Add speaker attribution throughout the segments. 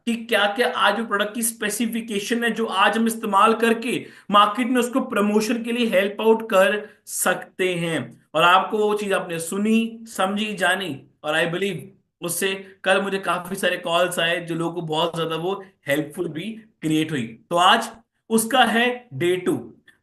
Speaker 1: कि क्या क्या आज वो प्रोडक्ट की स्पेसिफिकेशन है जो आज हम इस्तेमाल करके मार्केट में उसको प्रमोशन के लिए हेल्प आउट कर सकते हैं। और आपको वो चीज आपने सुनी, समझी, जानी, और आई बिलीव उससे कल मुझे काफी सारे कॉल्स आए जो लोगों को बहुत ज्यादा वो हेल्पफुल भी क्रिएट हुई। तो आज उसका है डे 2।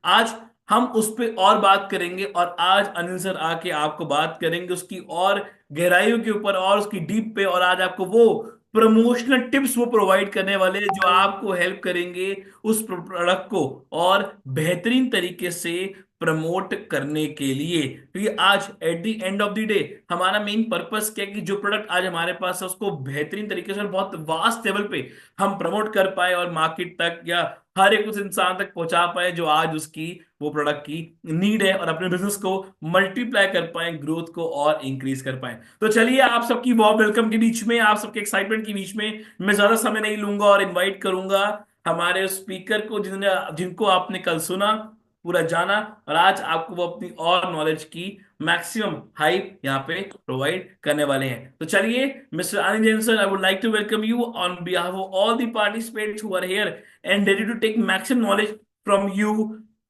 Speaker 1: आज हम उस पे और बात करेंगे, और आज अनिल सर आके आपको बात करेंगे उसकी और गहराइयों के ऊपर और उसकी डीप पे। और आज आपको वो प्रमोशनल टिप्स वो प्रोवाइड करने वाले हैं जो आपको हेल्प करेंगे उस प्रोडक्ट को और बेहतरीन तरीके से प्रमोट करने के लिए। क्योंकि आज at the end of the day हमारा मेन पर्पस क्या है कि जो प्रोडक्ट आज हमारे पास है उसको बेहतरीन तरीके से और बहुत वास्ट लेवल पे हम प्रमोट कर पाए और मार्केट तक या हर एक उस इंसान तक पहुंचा पाए जो आज उसकी वो प्रोडक्ट की नीड है, और अपने बिजनेस को मल्टीप्लाई कर पाए, ग्रोथ को और इंक्रीज कर पाए। तो चलिए, आप सबकी वार्म वेलकम के बीच में, आप सबके एक्साइटमेंट के बीच में मैं ज्यादा समय नहीं लूंगा और इनवाइट करूंगा हमारे स्पीकर को जिनको आपने कल सुना, पूरा जाना, और आज आपको वो अपनी और नॉलेज की मैक्सिमम हाइप यहाँ पे प्रोवाइड करने वाले हैं। तो चलिए, mister Anil Jain sir, I would like to welcome you on behalf of all the participants who are here and ready to take maximum knowledge from you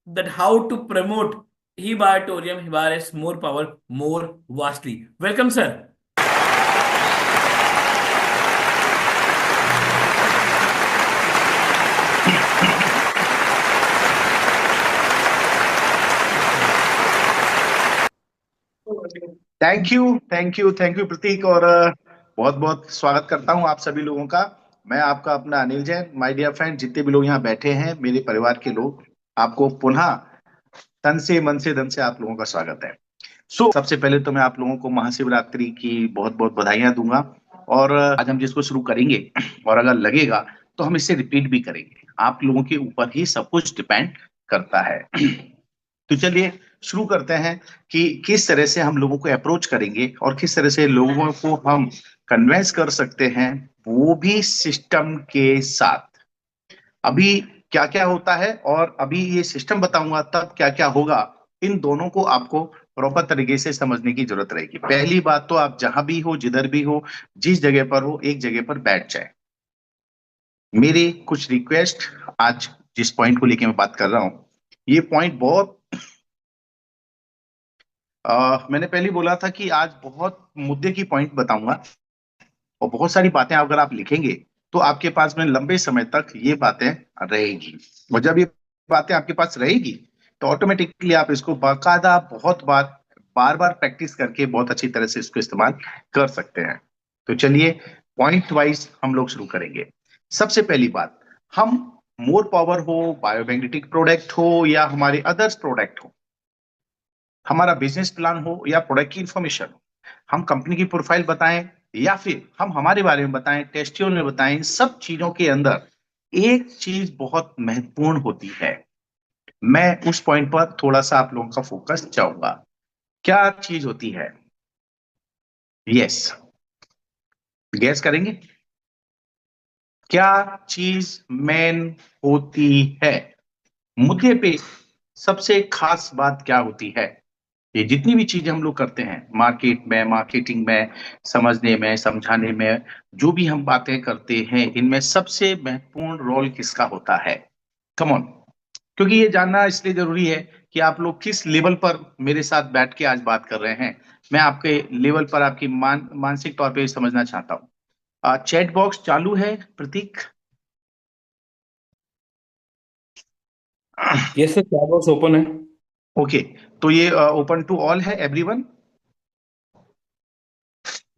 Speaker 1: that how to promote Hibatorium Hibaris more power more vastly. Welcome, sir.
Speaker 2: Thank you, thank you, thank you Prateek. और बहुत बहुत स्वागत करता हूं आप सभी लोगों का। मैं आपका अपना Anil Jain. My dear friend, जितने भी लोग यहाँ बैठे हैं, मेरे परिवार के लोग, आपको पुनः तन से मन से धन से आप लोगों का स्वागत है। सबसे पहले तो मैं आप लोगों को महाशिवरात्रि की बहुत बहुत बधाइयां दूंगा। और आज हम जिसको शुरू करेंगे, और अगर लगेगा तो हम इसे रिपीट भी करेंगे। आप लोगों के ऊपर ही सब कुछ डिपेंड करता है। तो चलिए शुरू करते हैं कि किस तरह से हम लोगों को अप्रोच करेंगे और किस तरह से लोगों को हम कन्वेंस कर सकते हैं, वो भी सिस्टम के साथ। अभी क्या क्या होता है और अभी ये सिस्टम बताऊंगा, तब क्या क्या होगा, इन दोनों को आपको प्रॉपर तरीके से समझने की जरूरत रहेगी। पहली बात तो आप जहां भी हो, जिधर भी हो, जिस जगह पर हो, एक जगह पर बैठ जाए। मेरी कुछ रिक्वेस्ट, आज जिस पॉइंट को लेके मैं बात कर रहा हूं, ये पॉइंट बहुत मैंने पहले ही बोला था कि आज बहुत मुद्दे की पॉइंट बताऊंगा, और बहुत सारी बातें अगर आप लिखेंगे तो आपके पास में लंबे समय तक ये बातें रहेगी। और जब ये बातें आपके पास रहेगी तो ऑटोमेटिकली आप इसको बाकायदा बहुत बार, बार बार प्रैक्टिस करके बहुत अच्छी तरह से इसको इस्तेमाल कर सकते हैं। तो चलिए पॉइंट वाइज हम लोग शुरू करेंगे। सबसे पहली बात, हम मोर पावर हो, बायोमैग्नेटिक प्रोडक्ट हो या हमारे अदर्स प्रोडक्ट हो, हमारा बिजनेस प्लान हो या प्रोडक्ट की इंफॉर्मेशन हो, हम कंपनी की प्रोफाइल बताएं या फिर हम हमारे बारे में बताएं, टेस्टियों में बताएं, इन सब चीजों के अंदर एक चीज बहुत महत्वपूर्ण होती है। मैं उस पॉइंट पर थोड़ा सा आप लोगों का फोकस चाहूंगा। क्या चीज होती है? यस, गैस करेंगे क्या चीज मेन होती है? मुद्दे पे सबसे खास बात क्या होती है? ये जितनी भी चीजें हम लोग करते हैं मार्केट में, मार्केटिंग में, समझने में, समझाने में, जो भी हम बातें करते हैं, इनमें सबसे महत्वपूर्ण रोल किसका होता है? Come on. क्योंकि ये जानना इसलिए जरूरी है कि आप लोग किस लेवल पर मेरे साथ बैठ के आज बात कर रहे हैं। मैं आपके लेवल पर आपकी मानसिक तौर पे समझना चाहता हूँ। चैट बॉक्स चालू है Prateek?
Speaker 1: Yes sir, chat box open है।
Speaker 2: ओके, तो ये ओपन टू ऑल है एवरीवन?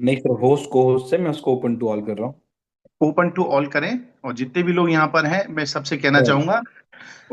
Speaker 1: नहीं सर, होस्ट को होस्ट से मैं उसको ओपन टू ऑल कर रहा हूँ।
Speaker 2: ओपन टू ऑल करें। और जितने भी लोग यहाँ पर हैं, मैं सबसे कहना चाहूंगा,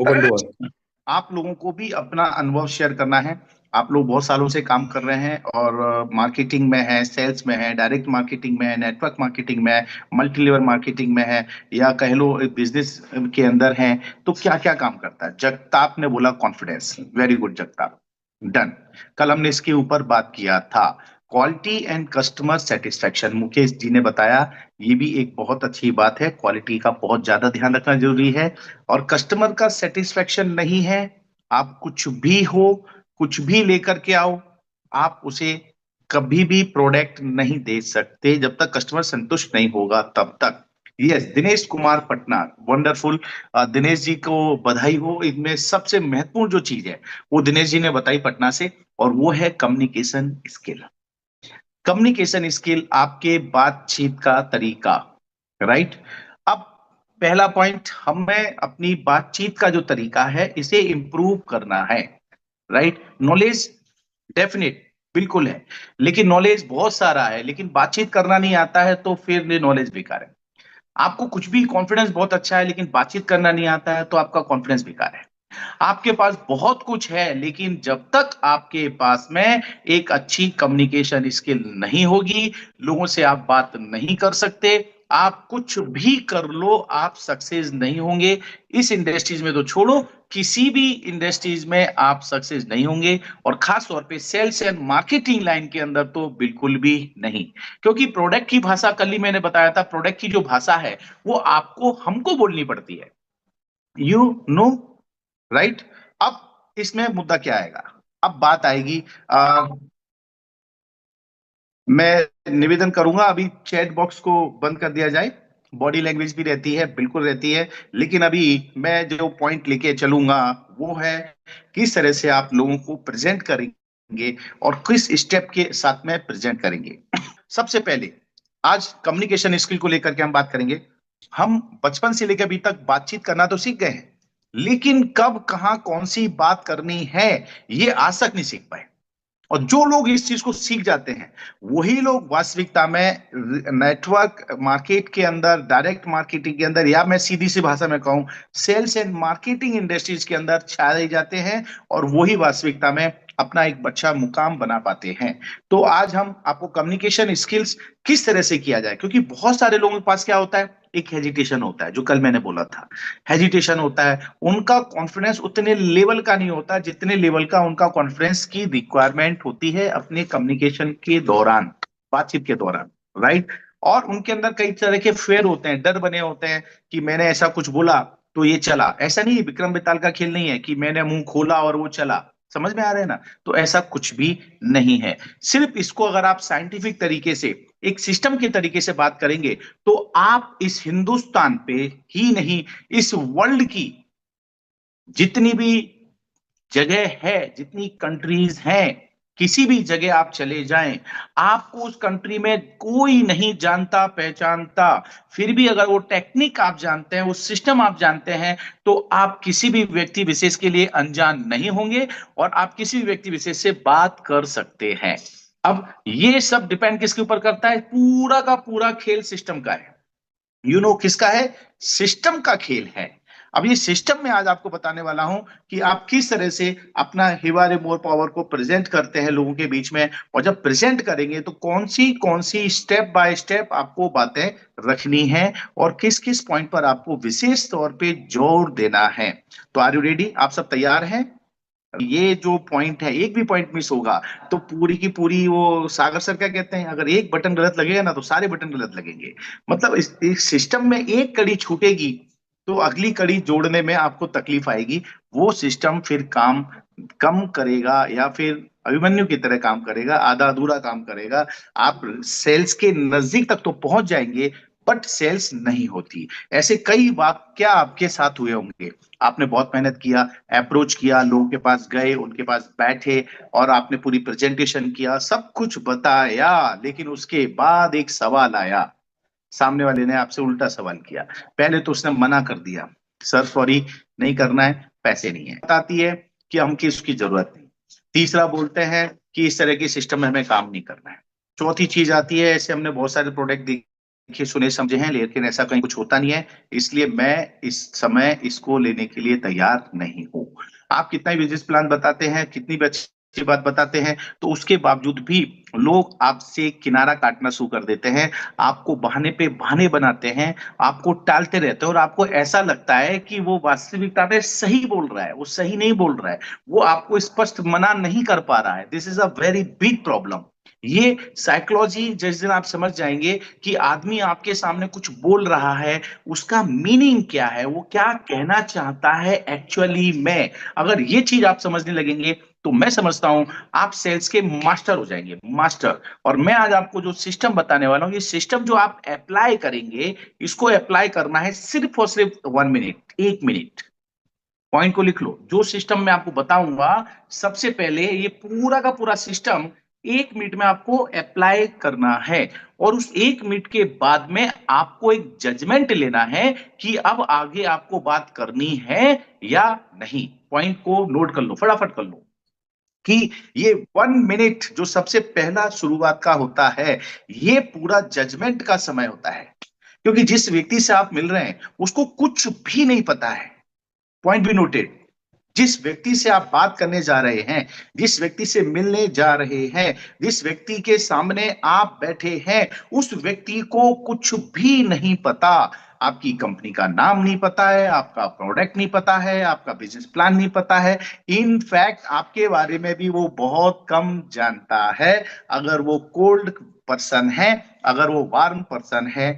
Speaker 1: ओपन टू ऑल।
Speaker 2: आप लोगों को भी अपना अनुभव शेयर करना है। आप लोग बहुत सालों से काम कर रहे हैं और मार्केटिंग में है, सेल्स में है, डायरेक्ट मार्केटिंग में है, नेटवर्क मार्केटिंग में है, मल्टी लेवल मार्केटिंग में है, या कह लो बिजनेस के अंदर है। तो क्या क्या काम करता है? जगताप ने बोला confidence. Very good Jagtap, done. कल हमने इसके ऊपर बात किया था, quality and customer satisfaction. Mukesh ji ने बताया, ये भी एक बहुत अच्छी बात है। क्वालिटी का बहुत ज्यादा ध्यान रखना जरूरी है, और कस्टमर का सेटिस्फेक्शन नहीं है, आप कुछ भी हो, कुछ भी लेकर के आओ, आप उसे कभी भी प्रोडक्ट नहीं दे सकते जब तक कस्टमर संतुष्ट नहीं होगा, तब तक। Yes, Dinesh Kumar Patnar, wonderful. दिनेश जी को बधाई हो। इनमें सबसे महत्वपूर्ण जो चीज है वो दिनेश जी ने बताई पटना से, और वो है कम्युनिकेशन स्किल। कम्युनिकेशन स्किल, आपके बातचीत का तरीका, राइट। अब पहला पॉइंट, हमें अपनी बातचीत का जो तरीका है इसे इंप्रूव करना है, राइट। नॉलेज डेफिनेट बिल्कुल है, लेकिन नॉलेज बहुत सारा है लेकिन बातचीत करना नहीं आता है तो फिर नॉलेज बेकार है। आपको कुछ भी कॉन्फिडेंस बहुत अच्छा है लेकिन बातचीत करना नहीं आता है तो आपका कॉन्फिडेंस बेकार है। आपके पास बहुत कुछ है लेकिन जब तक आपके पास में एक अच्छी कम्युनिकेशन स्किल नहीं होगी, लोगों से आप बात नहीं कर सकते, आप कुछ भी कर लो आप सक्सेस नहीं होंगे। इस इंडस्ट्रीज में तो छोड़ो, किसी भी इंडस्ट्रीज में आप सक्सेस नहीं होंगे, और खास तौर पे सेल्स एंड मार्केटिंग लाइन के अंदर तो बिल्कुल भी नहीं। क्योंकि प्रोडक्ट की भाषा, कल ही मैंने बताया था, प्रोडक्ट की जो भाषा है वो आपको हमको बोलनी पड़ती है, यू नो, राइट। अब इसमें मुद्दा क्या आएगा? अब बात आएगी, मैं निवेदन करूंगा अभी चैट बॉक्स को बंद कर दिया जाए। बॉडी लैंग्वेज भी रहती है, बिल्कुल रहती है, लेकिन अभी मैं जो पॉइंट लेके चलूंगा वो है किस तरह से आप लोगों को प्रेजेंट करेंगे और किस स्टेप के साथ में प्रेजेंट करेंगे। सबसे पहले आज कम्युनिकेशन स्किल को लेकर के हम बात करेंगे। हम बचपन से लेकर अभी तक बातचीत करना तो सीख गए हैं, लेकिन कब कहाँ कौन सी बात करनी है ये आज तक नहीं सीख पाए। और जो लोग इस चीज को सीख जाते हैं वही लोग वास्तविकता में नेटवर्क मार्केट के अंदर, डायरेक्ट मार्केटिंग के अंदर, या मैं सीधी सी भाषा में कहूं सेल्स एंड मार्केटिंग इंडस्ट्रीज के अंदर छाए जाते हैं, और वही वास्तविकता में अपना एक अच्छा मुकाम बना पाते हैं। तो आज हम आपको कम्युनिकेशन स्किल्स किस तरह से किया जाए, क्योंकि बहुत सारे लोगों के पास क्या होता है, एक हेजिटेशन होता है, जो कल मैंने बोला था, हेजिटेशन होता है। उनका कॉन्फिडेंस उतने लेवल का नहीं होता जितने लेवल का उनका कॉन्फिडेंस की रिक्वायरमेंट होती है अपने कम्युनिकेशन के दौरान, बातचीत के दौरान, राइट। और उनके अंदर कई तरह के फेयर होते हैं, डर बने होते हैं कि मैंने ऐसा कुछ बोला तो ये चला। ऐसा नहीं है, विक्रम बेताल का खेल नहीं है कि मैंने मुंह खोला और वो चला। समझ में आ रहा है ना? तो ऐसा कुछ भी नहीं है। सिर्फ इसको अगर आप साइंटिफिक तरीके से, एक सिस्टम के तरीके से बात करेंगे तो आप इस हिंदुस्तान पे ही नहीं, इस वर्ल्ड की जितनी भी जगह है, जितनी कंट्रीज हैं, किसी भी जगह आप चले जाएं, आपको उस कंट्री में कोई नहीं जानता पहचानता, फिर भी अगर वो टेक्निक आप जानते हैं, वो सिस्टम आप जानते हैं, तो आप किसी भी व्यक्ति विशेष के लिए अनजान नहीं होंगे और आप किसी भी व्यक्ति विशेष से बात कर सकते हैं। अब ये सब डिपेंड किसके ऊपर करता है? पूरा का पूरा खेल सिस्टम का है। किसका है? सिस्टम का खेल है। अब ये सिस्टम में आज आपको बताने वाला हूं कि आप किस तरह से अपना हिवारे मोर पावर को प्रेजेंट करते हैं लोगों के बीच में, और जब प्रेजेंट करेंगे तो कौन सी स्टेप बाय स्टेप आपको बातें रखनी है और किस किस पॉइंट पर आपको विशेष तौर पे जोर देना है। तो आर यू रेडी? आप सब तैयार हैं? ये जो पॉइंट है, एक भी पॉइंट मिस होगा तो पूरी की पूरी, वो सागर सर क्या कहते हैं, अगर एक बटन गलत लगेगा ना तो सारे बटन गलत लगेंगे। मतलब इस सिस्टम में एक कड़ी छूटेगी तो अगली कड़ी जोड़ने में आपको तकलीफ आएगी। वो सिस्टम फिर काम कम करेगा या फिर अभिमन्यु की तरह काम करेगा, आधा अधूरा काम करेगा। आप सेल्स के नजदीक तक तो पहुंच जाएंगे बट सेल्स नहीं होती। ऐसे कई वाक्य आपके साथ हुए होंगे। आपने बहुत मेहनत किया, अप्रोच किया, लोगों के पास गए, उनके पास बैठे और आपने पूरी प्रेजेंटेशन किया, सब कुछ बताया, लेकिन उसके बाद एक सवाल आया, सामने वाले ने आपसे उल्टा सवाल किया। पहले तो उसने मना कर दिया, सर सॉरी नहीं करना है, पैसे नहीं है। बताती है कि हमकी उसकी जरूरत नहीं। तीसरा बोलते हैं कि इस तरह के सिस्टम में हमें काम नहीं करना है। चौथी चीज आती है, ऐसे हमने बहुत सारे प्रोडक्ट देखे सुने समझे हैं लेकिन ऐसा कहीं कुछ होता नहीं है, इसलिए मैं इस समय इसको लेने के लिए तैयार नहीं हूं। आप कितना भी बिजनेस प्लान बताते हैं, कितनी भी अच्छी बात बताते हैं, तो उसके बावजूद भी लोग आपसे किनारा काटना शुरू कर देते हैं, आपको बहाने पे बहाने बनाते हैं, आपको टालते रहते हैं, और आपको ऐसा लगता है कि वो वास्तविकता में सही बोल रहा है, वो सही नहीं बोल रहा है, वो आपको स्पष्ट मना नहीं कर पा रहा है। This is a very big problem. ये साइकोलॉजी जिस दिन आप समझ जाएंगे कि आदमी आपके सामने कुछ बोल रहा है, उसका मीनिंग क्या है, वो क्या कहना चाहता है एक्चुअली में, अगर ये चीज आप समझने लगेंगे तो मैं समझता हूं आप सेल्स के मास्टर हो जाएंगे, मास्टर। और मैं आज आपको जो सिस्टम बताने वाला हूं, ये सिस्टम जो आप अप्लाई करेंगे, इसको अप्लाई करना है सिर्फ और सिर्फ 1 मिनट, 1 मिनट। पॉइंट को लिख लो। जो सिस्टम मैं आपको बताऊंगा, सबसे पहले ये पूरा का पूरा सिस्टम 1 मिनट में आपको अप्लाई करना है। और उस 1 मिनट के बाद में आपको एक जजमेंट लेना है कि अब आगे आपको बात करनी है या नहीं। पॉइंट को नोट कर लो, फटाफट कर लो कि ये 1 मिनट जो सबसे पहला शुरुआत का होता है, ये पूरा जजमेंट का समय होता है। क्योंकि जिस व्यक्ति से आप मिल रहे हैं उसको कुछ भी नहीं पता है। Point be noted. जिस व्यक्ति से आप बात करने जा रहे हैं, जिस व्यक्ति से मिलने जा रहे हैं, जिस व्यक्ति के सामने आप बैठे हैं, उस व्यक्ति को कुछ भी नहीं पता। आपकी कंपनी का नाम नहीं पता है, आपका प्रोडक्ट नहीं पता है, आपका बिजनेस प्लान नहीं पता है। इनफैक्ट आपके बारे में भी वो बहुत कम जानता है। अगर वो कोल्ड पर्सन है, अगर वो वार्म पर्सन है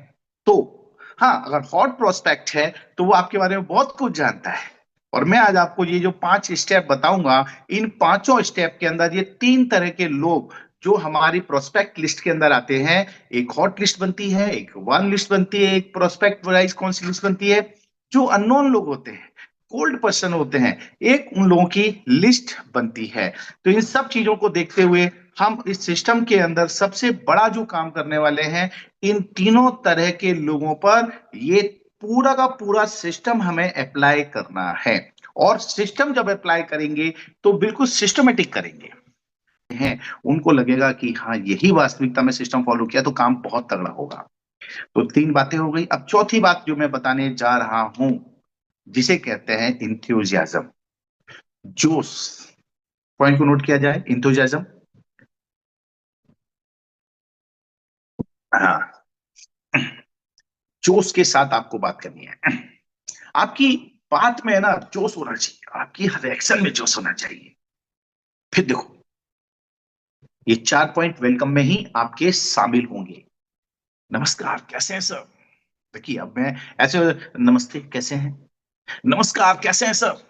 Speaker 2: तो। हाँ, अगर हॉट प्रोस्पेक्ट है तो वो आपके बारे में बहुत कुछ जानता है। और मैं आज आपको ये जो 5 स्टेप बताऊंगा, इन पांचों स्टेप के अंदर ये 3 तरह के लोग जो हमारी प्रोस्पेक्ट लिस्ट के अंदर आते हैं, एक हॉट लिस्ट बनती है, एक वन लिस्ट बनती है, एक प्रोस्पेक्ट वाइज कौन सी लिस्ट बनती है, जो अननोन लोग होते हैं, कोल्ड पर्सन होते हैं, एक उन लोगों की लिस्ट बनती है। तो इन सब चीजों को देखते हुए हम इस सिस्टम के अंदर सबसे बड़ा जो काम करने वाले हैं, इन तीनों तरह के लोगों पर ये पूरा का पूरा सिस्टम हमें अप्लाई करना है। और सिस्टम जब अप्लाई करेंगे तो बिल्कुल सिस्टमेटिक करेंगे हैं। उनको लगेगा कि हाँ, यही वास्तविकता में सिस्टम फॉलो किया तो काम बहुत तगड़ा होगा। तो 3 बातें हो गई। अब चौथी बात जो मैं बताने जा रहा हूं, जिसे कहते हैं इंथ्यूजियाज्म, जोश। पॉइंट को नोट किया जाए, इंथ्यूजियाज्म। हाँ, जोश के साथ आपको बात करनी है। आपकी बात में ना जोश होना चाहिए, आपकी हर एक्शन में जोश होना चाहिए। फिर देखो, ये 4 पॉइंट वेलकम में ही आपके शामिल होंगे। नमस्कार, कैसे हैं सर? देखिए, अब मैं ऐसे, नमस्ते, कैसे हैं? नमस्कार, कैसे हैं सर?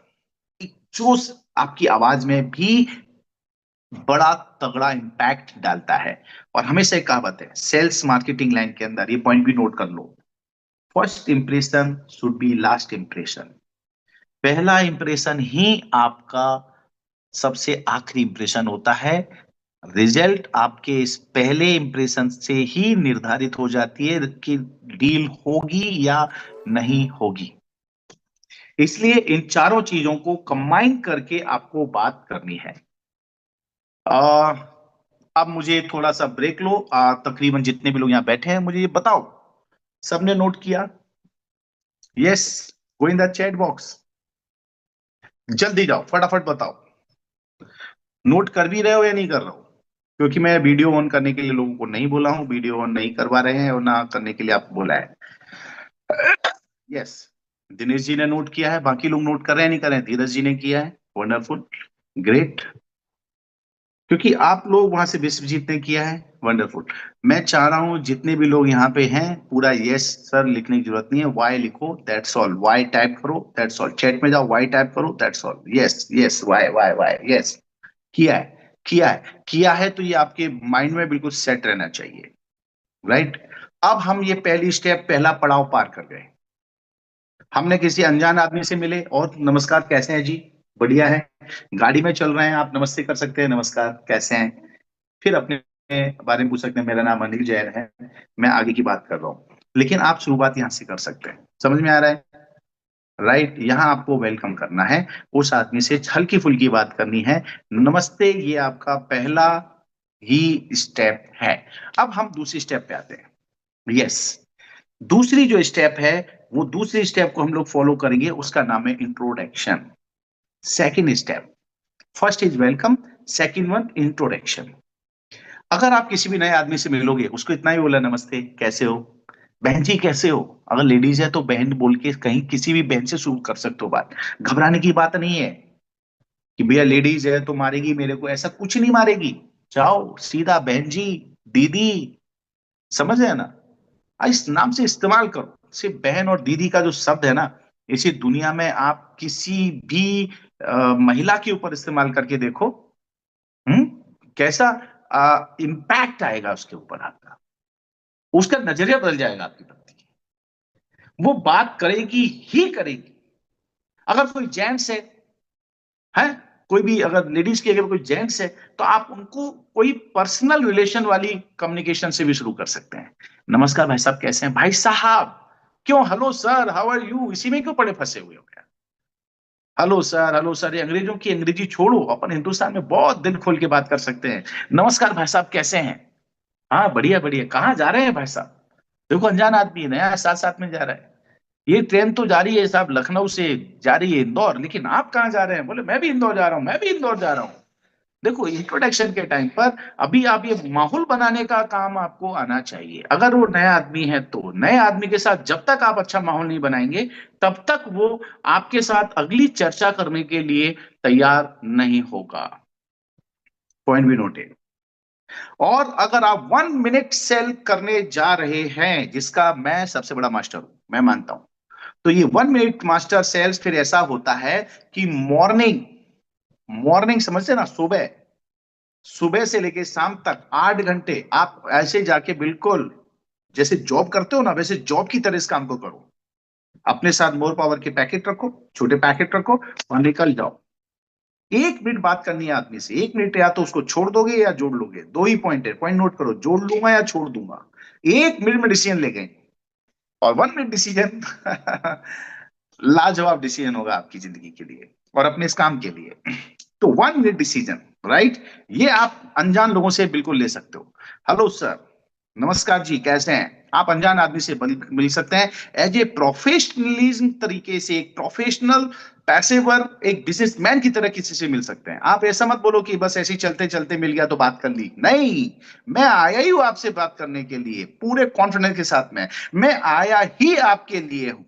Speaker 2: एक जोश आपकी आवाज में भी बड़ा तगड़ा इंपैक्ट डालता है। और हमेशा एक कहावत है सेल्स मार्केटिंग लाइन के अंदर, ये पॉइंट भी नोट कर लो। First impression should be last impression. पहला इंप्रेशन ही आपका सबसे आखिरी इंप्रेशन होता है। रिजल्ट आपके इस पहले इंप्रेशन से ही निर्धारित हो जाती है कि डील होगी या नहीं होगी। इसलिए इन चारों चीजों को कंबाइन करके आपको बात करनी है। आ, अब मुझे थोड़ा सा ब्रेक लो। तकरीबन जितने भी लोग यहाँ बैठे हैं, मुझे ये बताओ, सबने नोट किया? Yes, go in the chat box, जल्दी जाओ, फटाफट बताओ। नोट कर भी रहे हो या नहीं कर रहे हो? क्योंकि मैं वीडियो ऑन करने के लिए लोगों को नहीं बोला हूं, वीडियो ऑन नहीं करवा रहे हैं और ना करने के लिए आपको बोला है। यस, दिनेश जी ने नोट किया है, बाकी लोग नोट कर रहे हैं नहीं कर रहे हैं? धीरज जी ने किया है, वंडरफुल, ग्रेट। क्योंकि आप लोग वहां से विश्वजीत ने किया है, वंडरफुल। मैं चाह रहा हूं जितने भी लोग यहाँ पे हैं, पूरा यस सर लिखने की जरूरत नहीं है, वाई लिखो, दैट्स ऑल। वाई टाइप करो, दैट्स ऑल। चैट में जाओ, वाई टाइप करो, that's all. Yes yes, Y Y Y, yes. किया है, किया है, किया है, तो ये आपके माइंड में बिल्कुल सेट रहना चाहिए। राइट। अब हम ये पहली स्टेप, पहला पड़ाव पार कर गए। हमने किसी अनजान आदमी से मिले और नमस्कार, कैसे हैं जी? बढ़िया है। गाड़ी में चल रहे हैं, आप नमस्ते कर सकते हैं, नमस्कार, कैसे हैं? फिर अपने बारे में पूछ सकते हैं, मेरा नाम अनिल जैन है, मैं आगे की बात कर रहा हूँ। लेकिन आप शुरुआत यहां से कर सकते हैं। समझ में आ रहा है? राइट। यहाँ आपको वेलकम करना है, उस आदमी से हल्की फुल्की बात करनी है, नमस्ते, ये आपका पहला ही स्टेप है। अब हम दूसरी स्टेप पे आते हैं। यस, दूसरी जो स्टेप है, वो दूसरी स्टेप को हम लोग फॉलो करेंगे, उसका नाम है introduction. Second step, first is welcome, second one introduction. अगर आप किसी भी नए आदमी से मिलोगे, उसको इतना ही बोला, नमस्ते, कैसे हो? बहन जी कैसे हो? अगर लेडीज है तो बहन बोल के कहीं किसी भी बहन से शुरू कर सकते हो बात। घबराने की बात नहीं है कि भैया लेडीज है तो मारेगी मेरे को, ऐसा कुछ नहीं मारेगी। जाओ सीधा बहन जी, दीदी, समझ रहे हैं ना? इस नाम से इस्तेमाल करो। सिर्फ बहन और दीदी का जो शब्द है ना, इसी दुनिया में आप किसी भी महिला के ऊपर इस्तेमाल करके देखो, कैसा इम्पैक्ट आएगा उसके ऊपर आपका, उसका नजरिया बदल जाएगा आपके प्रति। वो बात करेगी ही करेगी। अगर कोई जेंट्स है, कोई भी अगर लेडीज की अगर कोई जेंट्स है, तो आप उनको कोई पर्सनल रिलेशन वाली कम्युनिकेशन से भी शुरू कर सकते हैं। नमस्कार भाई साहब, कैसे हैं भाई साहब? क्यों hello sir, how are you, इसी में क्यों पड़े फंसे हुए हो क्या? हेलो सर, हेलो सर, ये अंग्रेजों की अंग्रेजी छोड़ो, अपन हिंदुस्तान में बहुत दिल खोल के बात कर सकते हैं। नमस्कार भाई साहब, कैसे हैं? हाँ बढ़िया बढ़िया, कहाँ जा रहे हैं भाई साहब? देखो अनजान आदमी है, नया, साथ साथ में जा रहा है। ये ट्रेन तो जा रही है साहब, लखनऊ से जा रही है इंदौर, लेकिन आप कहाँ जा रहे हैं? बोले मैं भी इंदौर जा रहा हूँ, मैं भी इंदौर जा रहा हूँ। देखो इंट्रोडक्शन के टाइम पर अभी आप ये माहौल बनाने का काम आपको आना चाहिए। अगर वो नया आदमी है तो नए आदमी के साथ जब तक आप अच्छा माहौल नहीं बनाएंगे, तब तक वो आपके साथ अगली चर्चा करने के लिए तैयार नहीं होगा। पॉइंट भी नोटेड। और अगर आप 1 मिनट सेल करने जा रहे हैं, जिसका मैं सबसे बड़ा मास्टर हूं, मैं मानता हूं, तो ये 1 मिनट मास्टर सेल्स फिर ऐसा होता है कि मॉर्निंग, मॉर्निंग समझते ना, सुबह, सुबह से लेके शाम तक 8 घंटे आप ऐसे जाके बिल्कुल जैसे जॉब करते हो ना, वैसे जॉब की तरह इस काम को करो। अपने साथ मोर पावर के पैकेट रखो, छोटे पैकेट रखो, और निकल जाओ। 1 मिनट बात करनी है आदमी से, 1 मिनट या तो उसको छोड़ दोगे या जोड़ लोगे, दो ही पॉइंट है, पॉइंट नोट करो, जोड़ लूंगा या छोड़ दूंगा। 1 मिनट में डिसीजन ले गए, और 1 मिनट डिसीजन लाजवाब डिसीजन होगा आपकी जिंदगी के लिए और अपने इस काम के लिए। तो 1 मिनट डिसीजन, राइट, ये आप अनजान लोगों से बिल्कुल ले सकते हो। हेलो सर, नमस्कार जी, कैसे हैं? आप अनजान आदमी से मिल सकते हैं एज ए प्रोफेशनलिज्म तरीके से, एक प्रोफेशनल पैसेवर, एक बिजनेसमैन की तरह किसी से मिल सकते हैं। आप ऐसा मत बोलो कि बस ऐसे ही चलते चलते मिल गया तो बात कर ली, नहीं। मैं आया ही हूं आपसे बात करने के लिए पूरे कॉन्फिडेंस के साथ में। मैं आया ही आपके लिए हूं।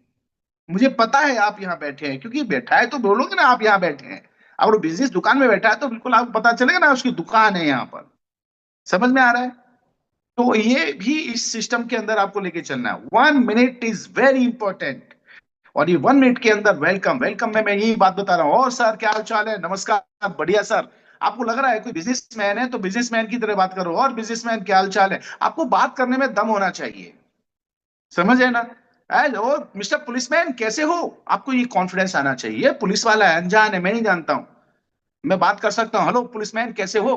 Speaker 2: मुझे पता है आप यहाँ बैठे हैं, क्योंकि बैठा है तो बोलोगे ना आप यहाँ बैठे हैं। अगर वो बिजनेस दुकान में बैठा है तो बिल्कुल आपको पता चलेगा ना उसकी दुकान है यहाँ पर। समझ में आ रहा है? तो ये भी इस सिस्टम के अंदर आपको लेके चलना है। 1 मिनट इज वेरी इंपॉर्टेंट। और ये 1 मिनट के अंदर वेलकम, वेलकम में मैं यही बात बता रहा हूँ, और सर क्या हाल चाल है, नमस्कार, बढ़िया सर। आपको लग रहा है कोई बिजनेसमैन है तो बिजनेसमैन की तरह बात करो, और बिजनेसमैन क्या हाल चाल है। आपको बात करने में दम होना चाहिए, समझ है ना? हेलो मिस्टर पुलिसमैन, कैसे हो? आपको ये कॉन्फिडेंस आना चाहिए, पुलिस वाला है, अनजान है, मैं नहीं जानता हूं, मैं बात कर सकता हूँ। हेलो पुलिसमैन, कैसे हो?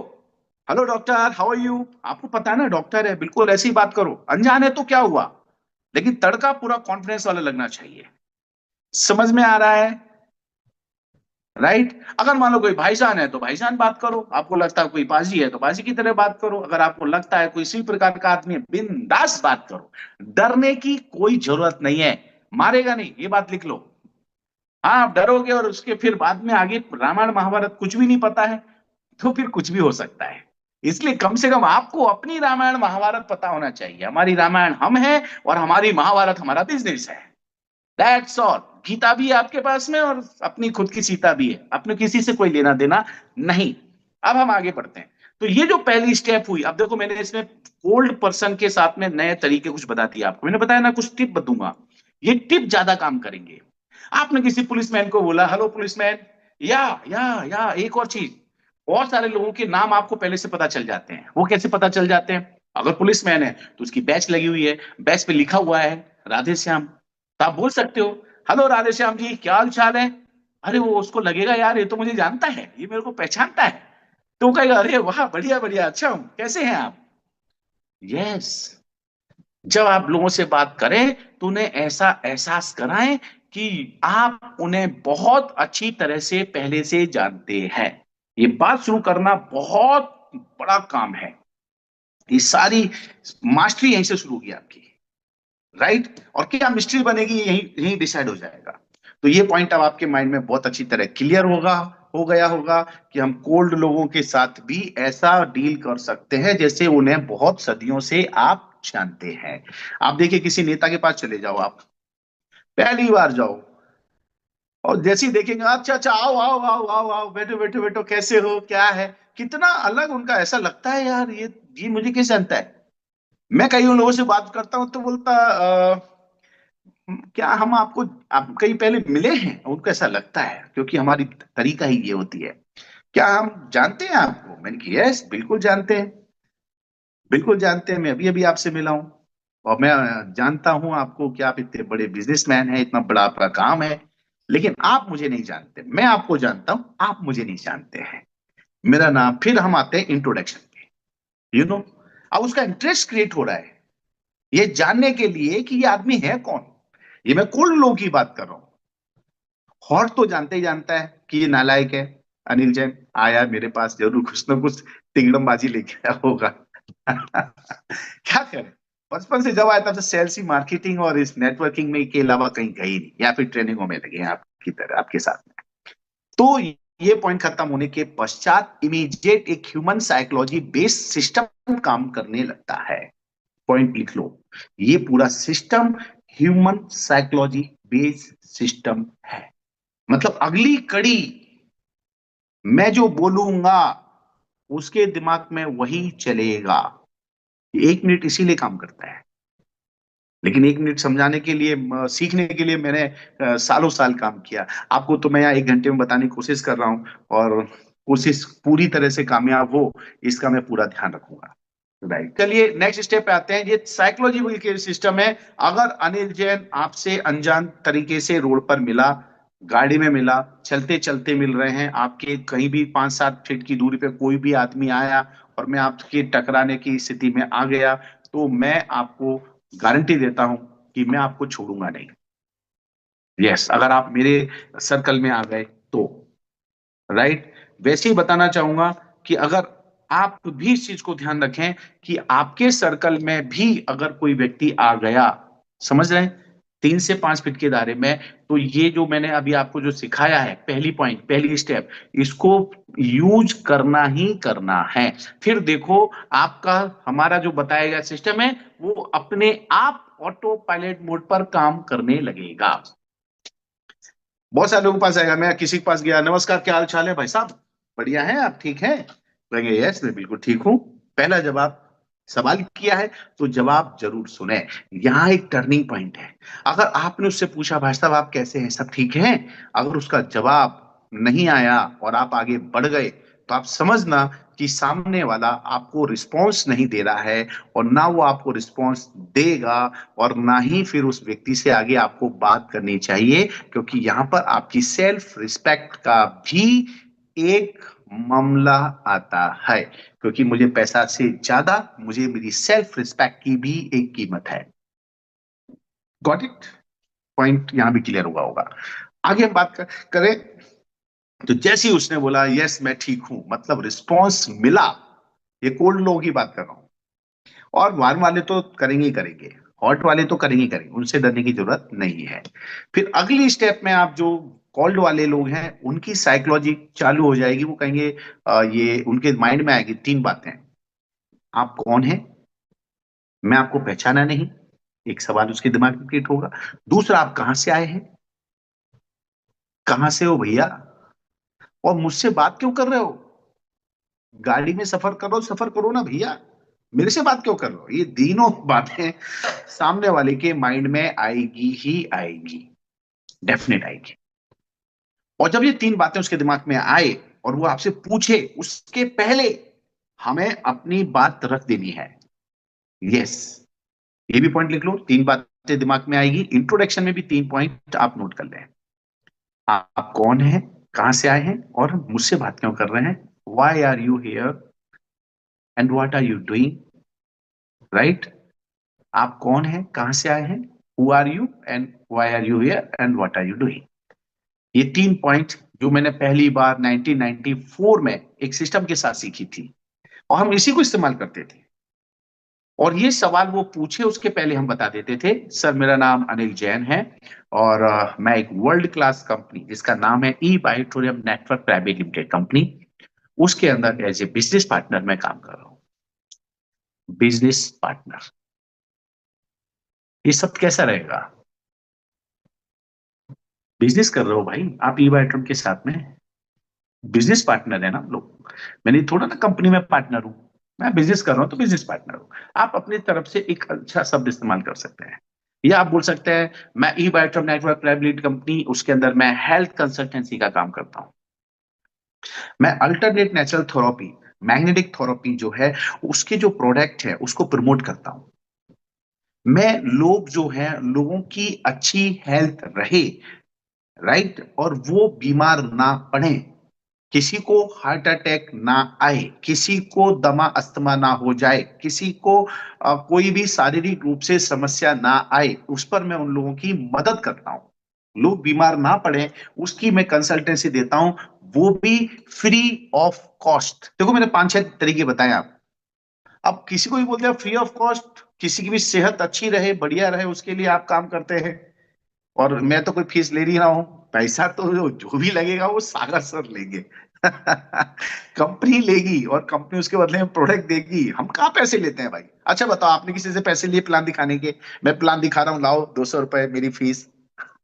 Speaker 2: Hello doctor, how are you? आपको पता है ना डॉक्टर है, बिल्कुल ऐसी बात करो। अनजान है तो क्या हुआ, लेकिन तड़का पूरा कॉन्फिडेंस वाला लगना चाहिए। समझ में आ रहा है? राइट। अगर मान लो कोई भाईजान है तो भाईजान बात करो, आपको लगता है कोई बाजी है तो बाजी की तरह बात करो, अगर आपको लगता है कोई इसी प्रकार का आदमी है, बिंदास बात करो। डरने की कोई जरूरत नहीं है, मारेगा नहीं, ये बात लिख लो। हाँ आप डरोगे और उसके फिर बाद में आगे रामायण महाभारत कुछ भी नहीं पता है, तो फिर कुछ भी हो सकता है। इसलिए कम से कम आपको अपनी रामायण महाभारत पता होना चाहिए। हमारी रामायण हम है, और हमारी महाभारत हमारा बिजनेस है। That's all. गीता भी है आपके पास में, और अपनी खुद की सीता भी है, अपने किसी से कोई लेना देना नहीं। अब हम आगे बढ़ते हैं। तो ये जो पहली स्टेप हुई, अब देखो मैंने इसमें ओल्ड पर्सन के साथ में नए तरीके कुछ बता दिया आपको, मैंने बताया ना कुछ टिप बतूंगा, ये टिप ज्यादा काम करेंगे। आपने किसी पुलिसमैन को बोला हेलो पुलिसमैन, या एक और चीज, बहुत सारे लोगों के नाम आपको पहले से पता चल जाते हैं। वो कैसे पता चल जाते हैं? अगर पुलिसमैन है तो उसकी बैच लगी हुई है, बैच पे लिखा हुआ है राधे श्याम, तो आप बोल सकते हो हेलो राधे श्याम जी, क्या हाल चाल है। अरे वो उसको लगेगा यार ये तो मुझे जानता है, ये मेरे को पहचानता है, तो वो कहेगा अरे वाह बढ़िया बढ़िया, अच्छा हूं, कैसे हैं आप? यस। जब आप लोगों से बात करें तो उन्हें ऐसा एहसास कराएं कि आप उन्हें बहुत अच्छी तरह से पहले से जानते हैं। ये बात शुरू करना बहुत बड़ा काम है। ये सारी मास्टरी यहीं से शुरू होगी आपकी, राइट। और क्या मिस्ट्री बनेगी, यही यही डिसाइड हो जाएगा। तो ये पॉइंट अब आपके माइंड में बहुत अच्छी तरह क्लियर होगा, हो गया होगा, कि हम कोल्ड लोगों के साथ भी ऐसा डील कर सकते हैं जैसे उन्हें बहुत सदियों से आप जानते हैं। आप देखिए किसी नेता के पास चले जाओ, आप पहली बार जाओ, और जैसे ही देखेंगे अच्छा अच्छा, आओ आओ आओ आओ आओ, बैठो बैठो बैठो, कैसे हो, क्या है, कितना अलग उनका, ऐसा लगता है यार ये मुझे कैसे जानता है। मैं कई उन लोगों से बात करता हूँ तो बोलता क्या हम आपको, आप कहीं पहले मिले हैं? उनको ऐसा लगता है, क्योंकि हमारी तरीका ही ये होती है। क्या हम जानते हैं आपको? मैंने कहा यस, बिल्कुल जानते हैं, बिल्कुल जानते हैं। मैं अभी अभी आपसे मिला हूँ, और मैं जानता हूं आपको कि आप इतने बड़े बिजनेसमैन हैं, इतना बड़ा आपका काम है, लेकिन आप मुझे नहीं जानते। मैं आपको जानता हूं, आप मुझे नहीं जानते हैं। मेरा नाम, फिर हम आते हैं इंट्रोडक्शन पे, यू नो। अब उसका इंटरेस्ट क्रिएट हो रहा है ये जानने के लिए कि ये आदमी है कौन। ये मैं कुल लोगों की बात कर रहा हूं। हॉट तो जानते ही जानता है कि ये नालायक है, अनिल जैन आया मेरे पास, जरूर कुछ ना कुछ तिंगड़मबाजी लेके आया होगा। क्या करें, बचपन से जब आया तब से सेल्स ही, मार्केटिंग और इस नेटवर्किंग में के अलावा कहीं गई नहीं, या फिर ट्रेनिंगों में लगे हैं आपकी तरह, आपके साथ में। तो ये पॉइंट खत्म होने के पश्चात इमीडिएट एक ह्यूमन साइकोलॉजी बेस्ड सिस्टम काम करने लगता है। पॉइंट लिख लो, ये पूरा system human psychology based system है। मतलब अगली कड़ी मैं जो बोलूंगा उसके दिमाग में वही चलेगा। 1 मिनट इसीलिए काम करता है, लेकिन 1 मिनट समझाने के लिए, सीखने के लिए मैंने सालों साल काम किया। आपको तो मैं यहाँ 1 घंटे में बताने की कोशिश कर रहा हूँ, और कोशिश पूरी तरह से कामयाब हो इसका मैं पूरा ध्यान रखूंगा। राइट, चलिए नेक्स्ट स्टेप पे आते हैं। ये साइकोलॉजिकल के सिस्टम है। अगर अनिल जैन आपसे अनजान तरीके से रोड पर मिला, गाड़ी में मिला, चलते चलते मिल रहे हैं, आपके कहीं भी 5-7 फीट की दूरी पे कोई भी आदमी आया और मैं आपके टकराने की स्थिति में आ गया, तो मैं आपको गारंटी देता हूं कि मैं आपको छोड़ूंगा नहीं। यस, अगर आप मेरे सर्कल में आ गए तो। राइट, वैसे ही बताना चाहूंगा कि अगर आप भी इस चीज को ध्यान रखें कि आपके सर्कल में भी अगर कोई व्यक्ति आ गया, समझ रहे हैं, 3 से 5 फीट के दायरे में, तो ये जो मैंने अभी आपको जो सिखाया है, पहली पॉइंट, पहली स्टेप, इसको यूज करना ही करना है। फिर देखो, आपका हमारा जो बताया गया सिस्टम है वो अपने आप ऑटो पायलट मोड पर काम करने लगेगा। बहुत सारे लोगों के पास आएगा, मैं किसी के पास गया, नमस्कार क्या हाल चाल है भाई साहब, बढ़िया है, आप ठीक हैं? कहेंगे यस मैं बिल्कुल ठीक हूँ। पहला जवाब, सवाल किया है तो जवाब जरूर सुने। यहाँ एक टर्निंग पॉइंट है। अगर आपने उससे पूछा भाई साहब आप कैसे हैं, सब ठीक हैं, अगर उसका जवाब नहीं आया और आप आगे बढ़ गए, तो आप समझना कि सामने वाला आपको रिस्पॉन्स नहीं दे रहा है, और ना वो आपको रिस्पॉन्स देगा, और ना ही फिर उस व्यक्ति से आगे आपको बात करनी चाहिए। क्योंकि यहां पर आपकी सेल्फ रिस्पेक्ट का भी एक मामला आता है। क्योंकि मुझे पैसा से ज्यादा मुझे मेरी सेल्फ रिस्पेक्ट की भी एक कीमत है। Got it? पॉइंट यहां भी क्लियर हुआ होगा। आगे हम बात करें, तो जैसे ही उसने बोला यस मैं ठीक हूं, मतलब रिस्पॉन्स मिला। ये कोल्ड लोगों की बात कर रहा हूं, और वार्म वाले तो करेंगे ही करेंगे, हॉट वाले तो करेंगे ही करेंगे, उनसे डरने की जरूरत नहीं है। फिर अगली स्टेप में आप जो कॉल्ड वाले लोग हैं उनकी साइकोलॉजी चालू हो जाएगी। वो कहेंगे, ये उनके माइंड में आएगी 3 बातें। आप कौन हैं? मैं आपको पहचाना नहीं, एक सवाल उसके दिमाग में क्रिएट होगा। दूसरा, आप कहां से आए हैं? कहां से हो भैया? और मुझसे बात क्यों कर रहे हो? गाड़ी में सफर करो, सफर करो ना भैया, मेरे से बात क्यों कर रहे हो? ये तीनों बातें सामने वाले के माइंड में आएगी ही आएगी, डेफिनेट आएगी। और जब ये 3 बातें उसके दिमाग में आए और वो आपसे पूछे, उसके पहले हमें अपनी बात रख देनी है। यस, ये भी पॉइंट लिख लो, 3 बातें दिमाग में आएगी। इंट्रोडक्शन में भी 3 पॉइंट आप नोट कर लें। आप कौन हैं, कहां से आए हैं, और मुझसे बात क्यों कर रहे हैं? Why are you here and what are you doing? Right, आप कौन हैं, कहां से आए हैं, who are you, and why are you here and what are you doing. ये 3 पॉइंट जो मैंने पहली बार 1994 में एक सिस्टम के साथ सीखी थी, और हम इसी को इस्तेमाल करते थे। और ये सवाल वो पूछे उसके पहले हम बता देते थे, सर मेरा नाम अनिल जैन है, और मैं एक वर्ल्ड क्लास कंपनी जिसका नाम है ई बायोटोरियम नेटवर्क प्राइवेट लिमिटेड कंपनी, उसके अंदर एज ए बिजनेस पार्टनर मैं काम कर रहा हूँ। बिजनेस पार्टनर, ये शब्द कैसा रहेगा? बिजनेस कर रहे हो भाई आप ई बायोटोरियम के साथ में, बिजनेस पार्टनर है ना हम लोग। मैंने थोड़ा ना कंपनी में पार्टनर हूं, मैं बिजनेस कर रहा हूं तो बिजनेस पार्टनर हूं। आप अपनी तरफ से एक अच्छा शब्द इस्तेमाल कर सकते हैं, या आप बोल सकते हैं मैं E biotope network private limited company, उसके अंदर मैं हेल्थ कंसल्टेंसी का काम करता हूं। मैं alternate natural therapy, magnetic therapy जो है, उसके जो प्रोडक्ट है उसको प्रमोट करता हूं। मैं लोग जो है, लोगों की अच्छी हेल्थ रहे, राइट, और वो बीमार ना पड़े, किसी को हार्ट अटैक ना आए, किसी को दमा अस्थमा ना हो जाए, किसी को कोई भी शारीरिक रूप से समस्या ना आए, उस पर मैं उन लोगों की मदद करता हूँ। लोग बीमार ना पड़े, उसकी मैं कंसल्टेंसी देता हूँ, वो भी फ्री ऑफ कॉस्ट। देखो मैंने पांच छह तरीके बताए आप। अब किसी को भी बोलते हैं फ्री ऑफ कॉस्ट, किसी की भी सेहत अच्छी रहे, बढ़िया रहे, उसके लिए आप काम करते हैं। और मैं तो कोई फीस ले नहीं रहा हूं, पैसा तो जो भी लगेगा वो सागर सर लेंगे। कंपनी लेगी और कंपनी उसके बदले में प्रोडक्ट देगी, हम कहाँ पैसे लेते हैं भाई। अच्छा बताओ, आपने किसी से पैसे लिए प्लान दिखाने के? मैं प्लान दिखा रहा हूँ, लाओ 200 रुपए मेरी फीस।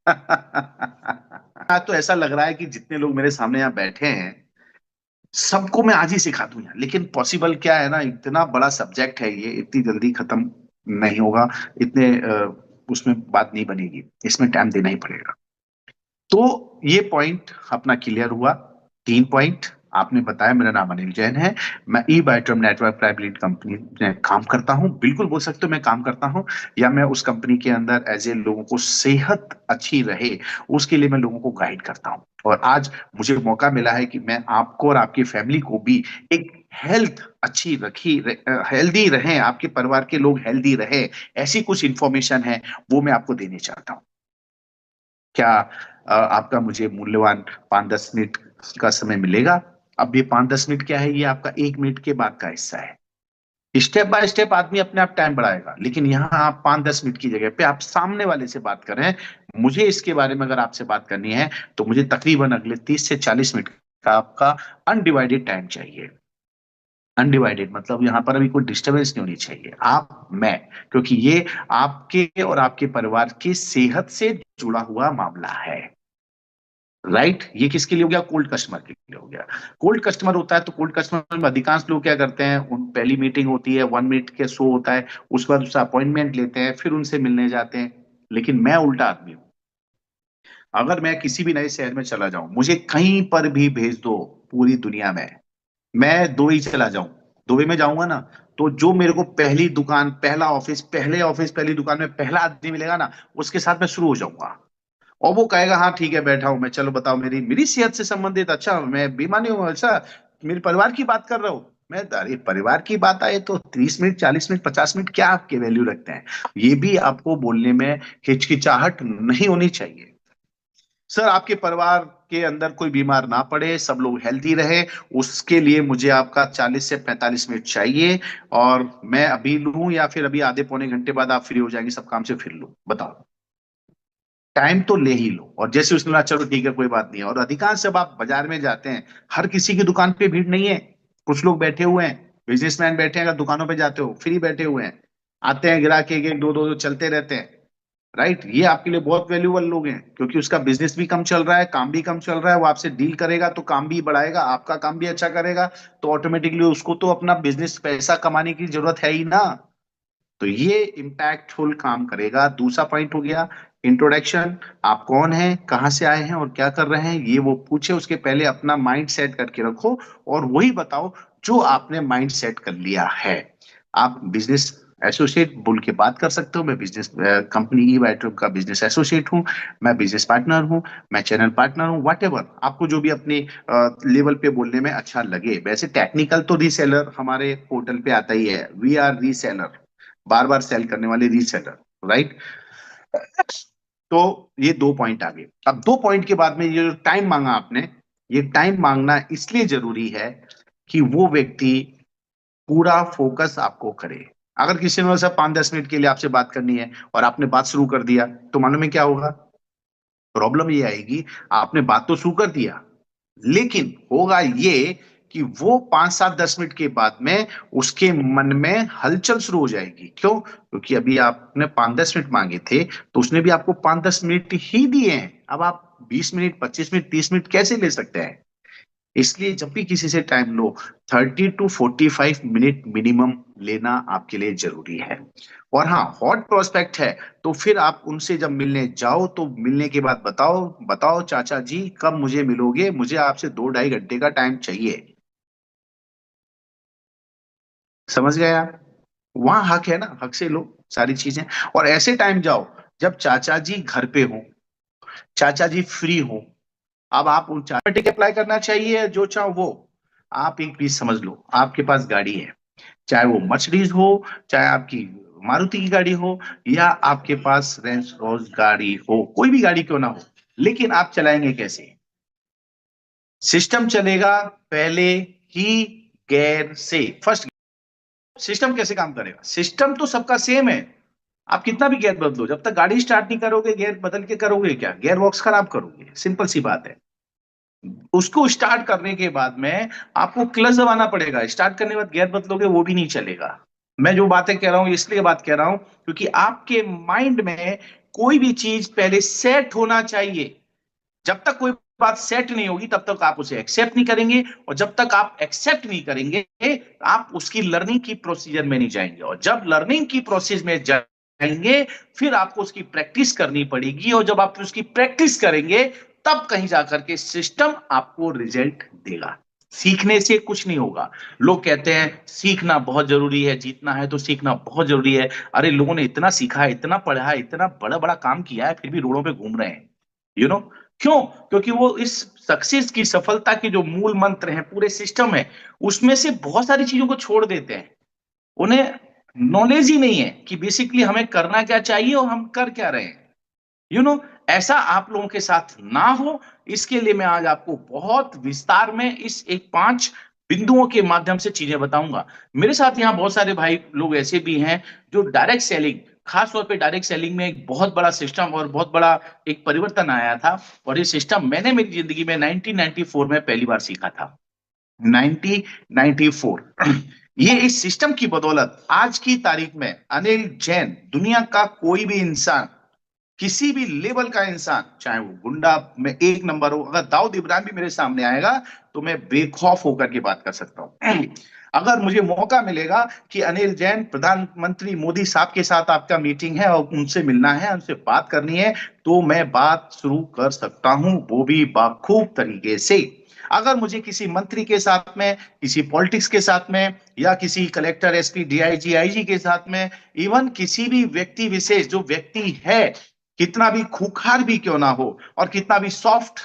Speaker 2: आज तो ऐसा लग रहा है कि जितने लोग मेरे सामने यहाँ बैठे हैं, सबको मैं आज ही सिखा दूं यार, लेकिन पॉसिबल क्या है ना, इतना बड़ा सब्जेक्ट है ये, इतनी जल्दी खत्म नहीं होगा। इतने उसमें बात नहीं बनेगी, इसमें टाइम देना ही पड़ेगा। तो ये पॉइंट अपना क्लियर हुआ। तीन पॉइंट आपने बताया। मेरा नाम अनिल जैन है, मैं ई बायोट्रम नेटवर्क प्राइवेट लिमिटेड कंपनी में काम करता हूं। बिल्कुल बोल सकते हो मैं काम करता हूं, या मैं उस कंपनी के अंदर एज ए लोगों को सेहत अच्छी रहे उसके लिए मैं लोगों को गाइड करता हूं। और आज मुझे मौका मिला है कि मैं आपको और आपकी फैमिली को भी एक हेल्थ अच्छी रखी, हेल्दी रहें, आपके परिवार के लोग हेल्दी रहे, ऐसी कुछ इंफॉर्मेशन है वो मैं आपको देने चाहता हूँ। क्या आपका मुझे मूल्यवान 5-10 मिनट का समय मिलेगा? अब ये 5-10 मिनट क्या है, ये आपका 1 मिनट के बाद का हिस्सा है। स्टेप बाय स्टेप आदमी अपने आप टाइम बढ़ाएगा, लेकिन यहाँ आप 5-10 मिनट की जगह पे आप सामने वाले से बात करें। मुझे इसके बारे में अगर आपसे बात करनी है तो मुझे तकरीबन अगले 30 से 40 मिनट का आपका अनडिवाइडेड टाइम चाहिए। अनडिवाइडेड मतलब यहाँ पर अभी कोई डिस्टरबेंस नहीं होनी चाहिए, आप मैं, क्योंकि ये आपके और आपके परिवार की सेहत से जुड़ा हुआ मामला है। राइट, ये किसके लिए हो गया? कोल्ड कस्टमर के लिए हो गया। कोल्ड कस्टमर होता है तो कोल्ड कस्टमर में अधिकांश लोग क्या करते हैं, उन पहली मीटिंग होती है, 1 मिनट के शो होता है, उस बाद उसका अपॉइंटमेंट लेते हैं, फिर उनसे मिलने जाते हैं। लेकिन मैं उल्टा आदमी हूँ। अगर मैं किसी भी नए शहर में चला जाऊं, मुझे कहीं पर भी भेज दो पूरी दुनिया में, मैं दुबई चला जाऊं, दुबई में जाऊंगा ना, तो जो मेरे को पहली दुकान, पहला ऑफिस, पहले ऑफिस, पहली दुकान में पहला आदमी मिलेगा ना, उसके साथ मैं शुरू हो जाऊंगा। और वो कहेगा हाँ ठीक है बैठा हूं मैं, चलो बताओ, मेरी मेरी सेहत से संबंधित, अच्छा मैं बीमार नहीं हूँ, अच्छा मेरे परिवार की बात कर रहा हूँ मैं। अरे परिवार की बात आए तो 30 मिनट, 40 मिनट, 50 मिनट क्या आपके वैल्यू रखते हैं? ये भी आपको बोलने में हिचकिचाहट नहीं होनी चाहिए। सर आपके परिवार के अंदर कोई बीमार ना पड़े, सब लोग हेल्दी रहे, उसके लिए मुझे आपका 40 से 45 मिनट चाहिए। और मैं अभी लूं या फिर अभी आधे पौने घंटे बाद आप फ्री हो जाएंगे सब काम से, फिर लूं, बताओ। टाइम तो ले ही लो। और जैसे उसने बोला चलो ठीक है कोई बात नहीं है। और अधिकांश जब आप बाजार में जाते हैं, हर किसी की दुकान पे भीड़ नहीं है, कुछ लोग बैठे हुए हैं, बिजनेसमैन बैठे हैं, अगर दुकानों पे जाते हो फ्री बैठे हुए हैं, आते हैं ग्राहक एक एक दो दो दो चलते रहते हैं। राइट, ये आपके लिए बहुत वैल्यूबल लोग हैं, क्योंकि उसका बिजनेस भी कम चल रहा है, काम भी कम चल रहा है, वो आपसे डील करेगा तो काम भी बढ़ाएगा, आपका काम भी अच्छा करेगा, तो ऑटोमेटिकली उसको तो अपना बिजनेस पैसा कमाने की जरूरत है ही ना। तो ये इम्पैक्टफुल काम करेगा। दूसरा पॉइंट हो गया इंट्रोडक्शन। आप कौन हैं, कहाँ से आए हैं और क्या कर रहे हैं, ये वो पूछे, उसके पहले अपना माइंड सेट करके रखो, और वही बताओ जो आपने माइंड सेट कर लिया है। आप बिजनेस एसोसिएट बोल के बात कर सकते हो, मैं बिजनेस कंपनी ई वाइट्रम का बिजनेस एसोसिएट हूँ, मैं बिजनेस पार्टनर हूँ, मैं चैनल पार्टनर हूँ, वट एवर आपको जो भी अपने लेवल पे बोलने में अच्छा लगे। वैसे टेक्निकल तो रीसेलर हमारे पोर्टल पे आता ही है, वी आर रीसेलर, बार बार सेल करने वाले रीसेलर। राइट, तो ये दो पॉइंट आ गए। अब दो पॉइंट के बाद में ये जो टाइम मांगा आपने, ये टाइम मांगना इसलिए जरूरी है कि वो व्यक्ति पूरा फोकस आपको करे। अगर किसी ने सिर्फ 5-10 मिनट के लिए आपसे बात करनी है और आपने बात शुरू कर दिया, तो मालूम है क्या होगा? प्रॉब्लम ये आएगी, आपने बात तो शुरू कर दिया, लेकिन होगा ये कि वो 5-7-10 मिनट के बाद में उसके मन में हलचल शुरू हो जाएगी। क्यों? क्योंकि अभी आपने 5-10 मिनट मांगे थे, तो उसने भी आपको 5-10 मिनट ही दिए हैं। अब आप 20 मिनट, 25 मिनट, 30 मिनट कैसे ले सकते हैं? इसलिए जब भी किसी से time low, 30 to 45 minute minimum लेना आपके लिए जरूरी है। और हाँ, हॉट प्रोस्पेक्ट है तो फिर आप उनसे जब मिलने जाओ तो मिलने के बाद बताओ, बताओ चाचा जी कब मुझे मिलोगे, मुझे आपसे 2 ढाई घंटे का टाइम चाहिए। समझ गए आप? वहां हक है ना, हक से लो सारी चीजें। और ऐसे टाइम जाओ जब चाचा जी घर पे हो, चाचा जी फ्री हो। अब आप उन चार टिकट अप्लाई करना चाहिए जो चाहो वो। आप एक चीज समझ लो, आपके पास गाड़ी है, चाहे वो मर्सिडीज हो, चाहे आपकी मारुति की गाड़ी हो, या आपके पास रेंज रोज गाड़ी हो, कोई भी गाड़ी क्यों ना हो, लेकिन आप चलाएंगे कैसे? सिस्टम चलेगा पहले ही गियर से। फर्स्ट, सिस्टम कैसे काम करेगा? सिस्टम तो सबका सेम है। आप कितना भी गियर बदलो, जब तक गाड़ी स्टार्ट नहीं करोगे गियर बदल के करोगे क्या? गियर बॉक्स खराब करोगे, सिंपल सी बात है। उसको स्टार्ट करने के बाद में आपको क्लच दबाना पड़ेगा, स्टार्ट करने के बाद गियर बदलोगे वो भी नहीं चलेगा। मैं जो बातें कह रहा हूं इसलिए बात कह रहा हूं क्योंकि आपके माइंड में कोई भी चीज पहले सेट होना चाहिए। जब तक कोई बात सेट नहीं होगी तब तक आप उसे एक्सेप्ट नहीं करेंगे, और जब तक आप एक्सेप्ट नहीं करेंगे आप उसकी लर्निंग की प्रोसीजर में नहीं जाएंगे, और जब लर्निंग की प्रोसेस में जाएंगे फिर आपको उसकी प्रैक्टिस करनी पड़ेगी, और जब आप उसकी प्रैक्टिस करेंगे तब कहीं जाकर के सिस्टम आपको रिजल्ट देगा। सीखने से कुछ नहीं होगा। लोग कहते हैं सीखना बहुत जरूरी है, जीतना है तो सीखना बहुत जरूरी है। अरे लोगों ने इतना सीखा है, इतना पढ़ा है, इतना बड़ा बड़ा काम किया है, फिर भी रोडों पे घूम रहे हैं। यू नो क्यों? क्योंकि वो इस सक्सेस की, सफलता के जो मूल मंत्र हैं, पूरे सिस्टम है, उसमें से बहुत सारी चीजों को छोड़ देते हैं। उन्हें नॉलेज ही नहीं है कि बेसिकली हमें करना क्या चाहिए और हम कर क्या रहे हैं। यू you नो know, ऐसा आप लोगों के साथ ना हो, इसके लिए मैं आज आपको बहुत विस्तार में इस एक 5 बिंदुओं के माध्यम से चीजें बताऊंगा। मेरे साथ यहाँ बहुत सारे भाई लोग ऐसे भी हैं जो डायरेक्ट सेलिंग, खास तौर पे डायरेक्ट सेलिंग में एक बहुत बड़ा सिस्टम और बहुत बड़ा एक परिवर्तन आया था। और ये सिस्टम मैंने मेरी जिंदगी में 1994 में पहली बार सीखा था। 1994। ये इस सिस्टम की बदौलत आज की तारीख में अनिल जैन, दुनिया का कोई भी इंसान, किसी भी लेवल का इंसान, चाहे वो गुंडा में 1 नंबर हो, अगर दाऊद इब्राहिम भी मेरे सामने आएगा तो मैं बेखौफ होकर के बात कर सकता हूं। अगर मुझे मौका मिलेगा कि अनिल जैन प्रधानमंत्री मोदी साहब के साथ आपका मीटिंग है और उनसे मिलना है, उनसे बात करनी है, तो मैं बात शुरू कर सकता हूं, वो भी बाखूब तरीके से। अगर मुझे किसी मंत्री के साथ में, किसी पॉलिटिक्स के साथ में, या किसी कलेक्टर, एसपी, डीआईजी, आईजी के साथ में, इवन किसी भी व्यक्ति विशेष जो व्यक्ति है, कितना भी खूंखार भी क्यों ना हो और कितना भी सॉफ्ट,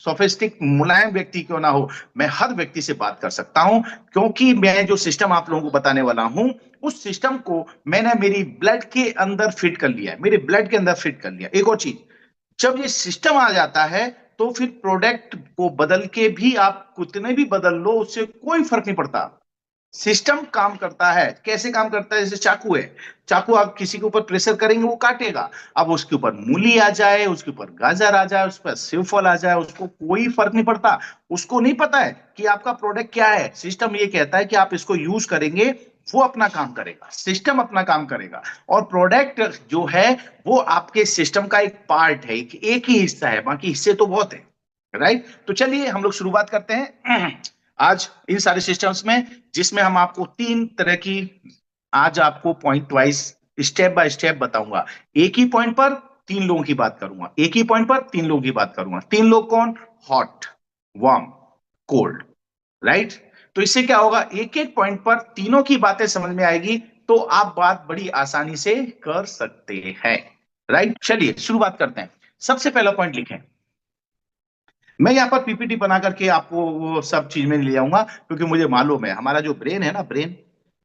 Speaker 2: सोफिस्टिक, मुलायम व्यक्ति क्यों ना हो, मैं हर व्यक्ति से बात कर सकता हूं। क्योंकि मैं जो सिस्टम आप लोगों को बताने वाला हूं, उस सिस्टम को मैंने मेरी ब्लड के अंदर फिट कर लिया है, मेरे ब्लड के अंदर फिट कर लिया। एक और चीज, जब ये सिस्टम आ जाता है तो फिर प्रोडक्ट को बदल के भी आप कितने भी बदल लो उससे कोई फर्क नहीं पड़ता। सिस्टम काम करता है। कैसे काम करता है? जैसे चाकू है, चाकू आप किसी के ऊपर प्रेशर करेंगे वो काटेगा। अब उसके ऊपर मूली आ जाए, उसके ऊपर गाजर आ जाए, उस पर सेव फल आ जाए, उसको कोई फर्क नहीं पड़ता। उसको नहीं पता है कि आपका प्रोडक्ट क्या है। सिस्टम ये कहता है कि आप इसको यूज करेंगे, वो अपना काम करेगा, सिस्टम अपना काम करेगा। और प्रोडक्ट जो है वो आपके सिस्टम का एक पार्ट है, एक ही हिस्सा है, बाकी हिस्से तो बहुत है। राइट? तो चलिए हम लोग शुरुआत करते हैं आज इन सारे सिस्टम्स में, जिसमें हम आपको 3 तरह की, आज आपको point wise step by step बताऊंगा। एक ही पॉइंट पर 3 लोगों की बात करूंगा, एक ही पॉइंट पर 3 लोगों की बात करूंगा। 3 लोग कौन? Hot, warm, cold. राइट? तो इससे क्या होगा, एक एक पॉइंट पर तीनों की बातें समझ में आएगी, तो आप बात बड़ी आसानी से कर सकते हैं। राइट? चलिए शुरुआत करते हैं। सबसे पहला पॉइंट लिखें। मैं यहाँ पर पीपीटी बना करके आपको वो सब चीज में ले आऊंगा, क्योंकि मुझे मालूम है हमारा जो ब्रेन है ना, ब्रेन,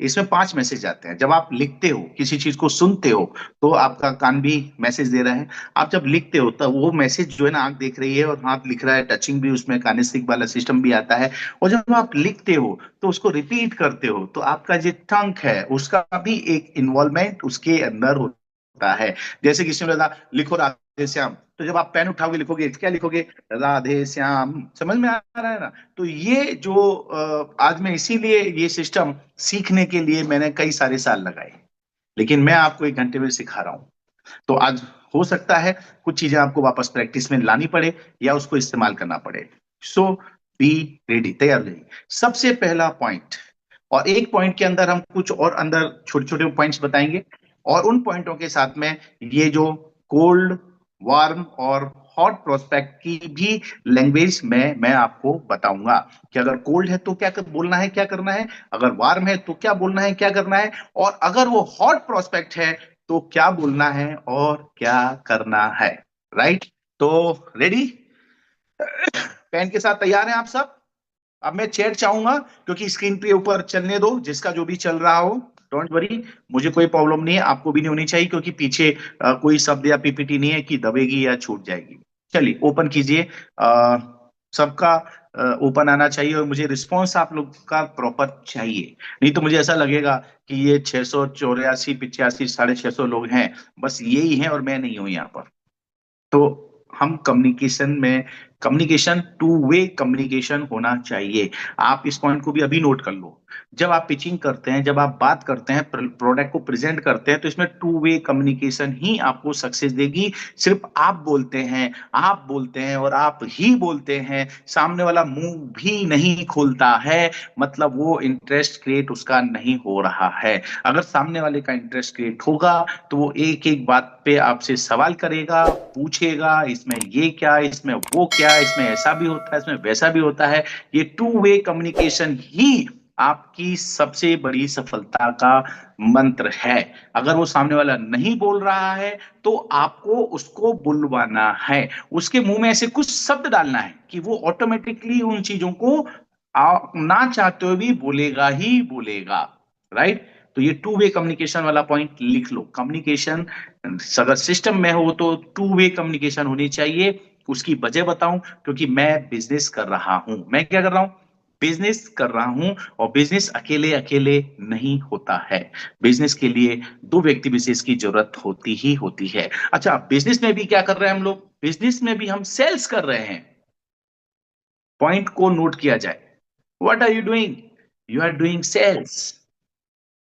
Speaker 2: इसमें 5 मैसेज आते हैं। जब आप लिखते हो, किसी चीज को सुनते हो, तो आपका कान भी मैसेज दे रहा है। आप जब लिखते हो तब वो मैसेज जो है ना, आंख देख रही है और हाथ लिख रहा है, टचिंग भी उसमें कानेस्टिक वाला सिस्टम भी आता है। और जब आप लिखते हो तो उसको रिपीट करते हो, तो आपका जो टंग है उसका भी एक इन्वॉल्वमेंट उसके अंदर होता है। जैसे किसी ने बोला लिखो राधे श्याम, तो जब आप पेन उठाओगे लिखोगे, क्या लिखोगे? राधे श्याम। समझ में आ रहा है ना? तो ये जो आज मैं इसीलिए ये सिस्टम सीखने के लिए मैंने कई सारे साल लगाए, लेकिन मैं आपको 1 घंटे में सिखा रहा हूँ। तो आज हो सकता है कुछ चीजें आपको वापस प्रैक्टिस में लानी पड़े या उसको इस्तेमाल करना पड़े। सो बी रेडी, तैयार हो जाइए। सबसे पहला पॉइंट, और एक पॉइंट के अंदर हम कुछ और अंदर छोटे छोटे पॉइंट्स बताएंगे, और उन पॉइंटों के साथ में ये जो कोल्ड, वार्म और हॉट प्रोस्पेक्ट की भी लैंग्वेज में मैं आपको बताऊंगा कि अगर कोल्ड है तो क्या बोलना है, क्या करना है, अगर वार्म है तो क्या बोलना है, क्या करना है, और अगर वो हॉट प्रोस्पेक्ट है तो क्या बोलना है और क्या करना है। राइट? तो रेडी, पेन के साथ तैयार हैं आप सब? अब मैं चैट चाहूंगा, क्योंकि स्क्रीन पे ऊपर चलने दो जिसका जो भी चल रहा हो, डोंट वरी, मुझे कोई प्रॉब्लम नहीं है, आपको भी नहीं होनी चाहिए, क्योंकि पीछे कोई शब्द या पीपीटी नहीं है कि दबेगी या छूट जाएगी। चलिए ओपन कीजिए, सबका ओपन आना चाहिए, और मुझे रिस्पॉन्स आप लोग का प्रॉपर चाहिए, नहीं तो मुझे ऐसा लगेगा कि ये 684 85 650 लोग हैं, बस यही हैं और मैं नहीं हूं यहाँ पर। तो हम कम्युनिकेशन में, कम्युनिकेशन टू वे कम्युनिकेशन होना चाहिए। आप इस पॉइंट को भी अभी नोट कर लो। जब आप पिचिंग करते हैं, जब आप बात करते हैं, प्रोडक्ट को प्रेजेंट करते हैं, तो इसमें टू वे कम्युनिकेशन ही आपको सक्सेस देगी। सिर्फ आप बोलते हैं और आप ही बोलते हैं, सामने वाला मुंह भी नहीं खोलता है, मतलब वो इंटरेस्ट क्रिएट उसका नहीं हो रहा है। अगर सामने वाले का इंटरेस्ट क्रिएट होगा तो वो एक एक बात पे आपसे सवाल करेगा, पूछेगा, इसमें ये क्या, इसमें वो क्या, इसमें ऐसा भी होता है, इसमें वैसा भी होता है। ये टू वे कम्युनिकेशन ही आपकी सबसे बड़ी सफलता का मंत्र है। अगर वो सामने वाला नहीं बोल रहा है तो आपको उसको बुलवाना है, उसके मुंह में ऐसे कुछ शब्द डालना है कि वो ऑटोमेटिकली उन चीजों को ना चाहते हुए भी बोलेगा ही बोलेगा। राइट? तो ये टू वे कम्युनिकेशन वाला पॉइंट लिख लो। कम्युनिकेशन अगर सिस्टम में हो तो टू वे कम्युनिकेशन होनी चाहिए। उसकी वजह बताऊं, क्योंकि मैं बिजनेस कर रहा हूं। मैं क्या कर रहा हूं? बिजनेस कर रहा हूं, और बिजनेस अकेले अकेले नहीं होता है। बिजनेस के लिए दो व्यक्ति विशेष की जरूरत होती ही होती है। अच्छा, बिजनेस में भी क्या कर रहे हैं हम लोग? बिजनेस में भी हम सेल्स कर रहे हैं। पॉइंट को नोट किया जाए। What are you doing? You are doing sales.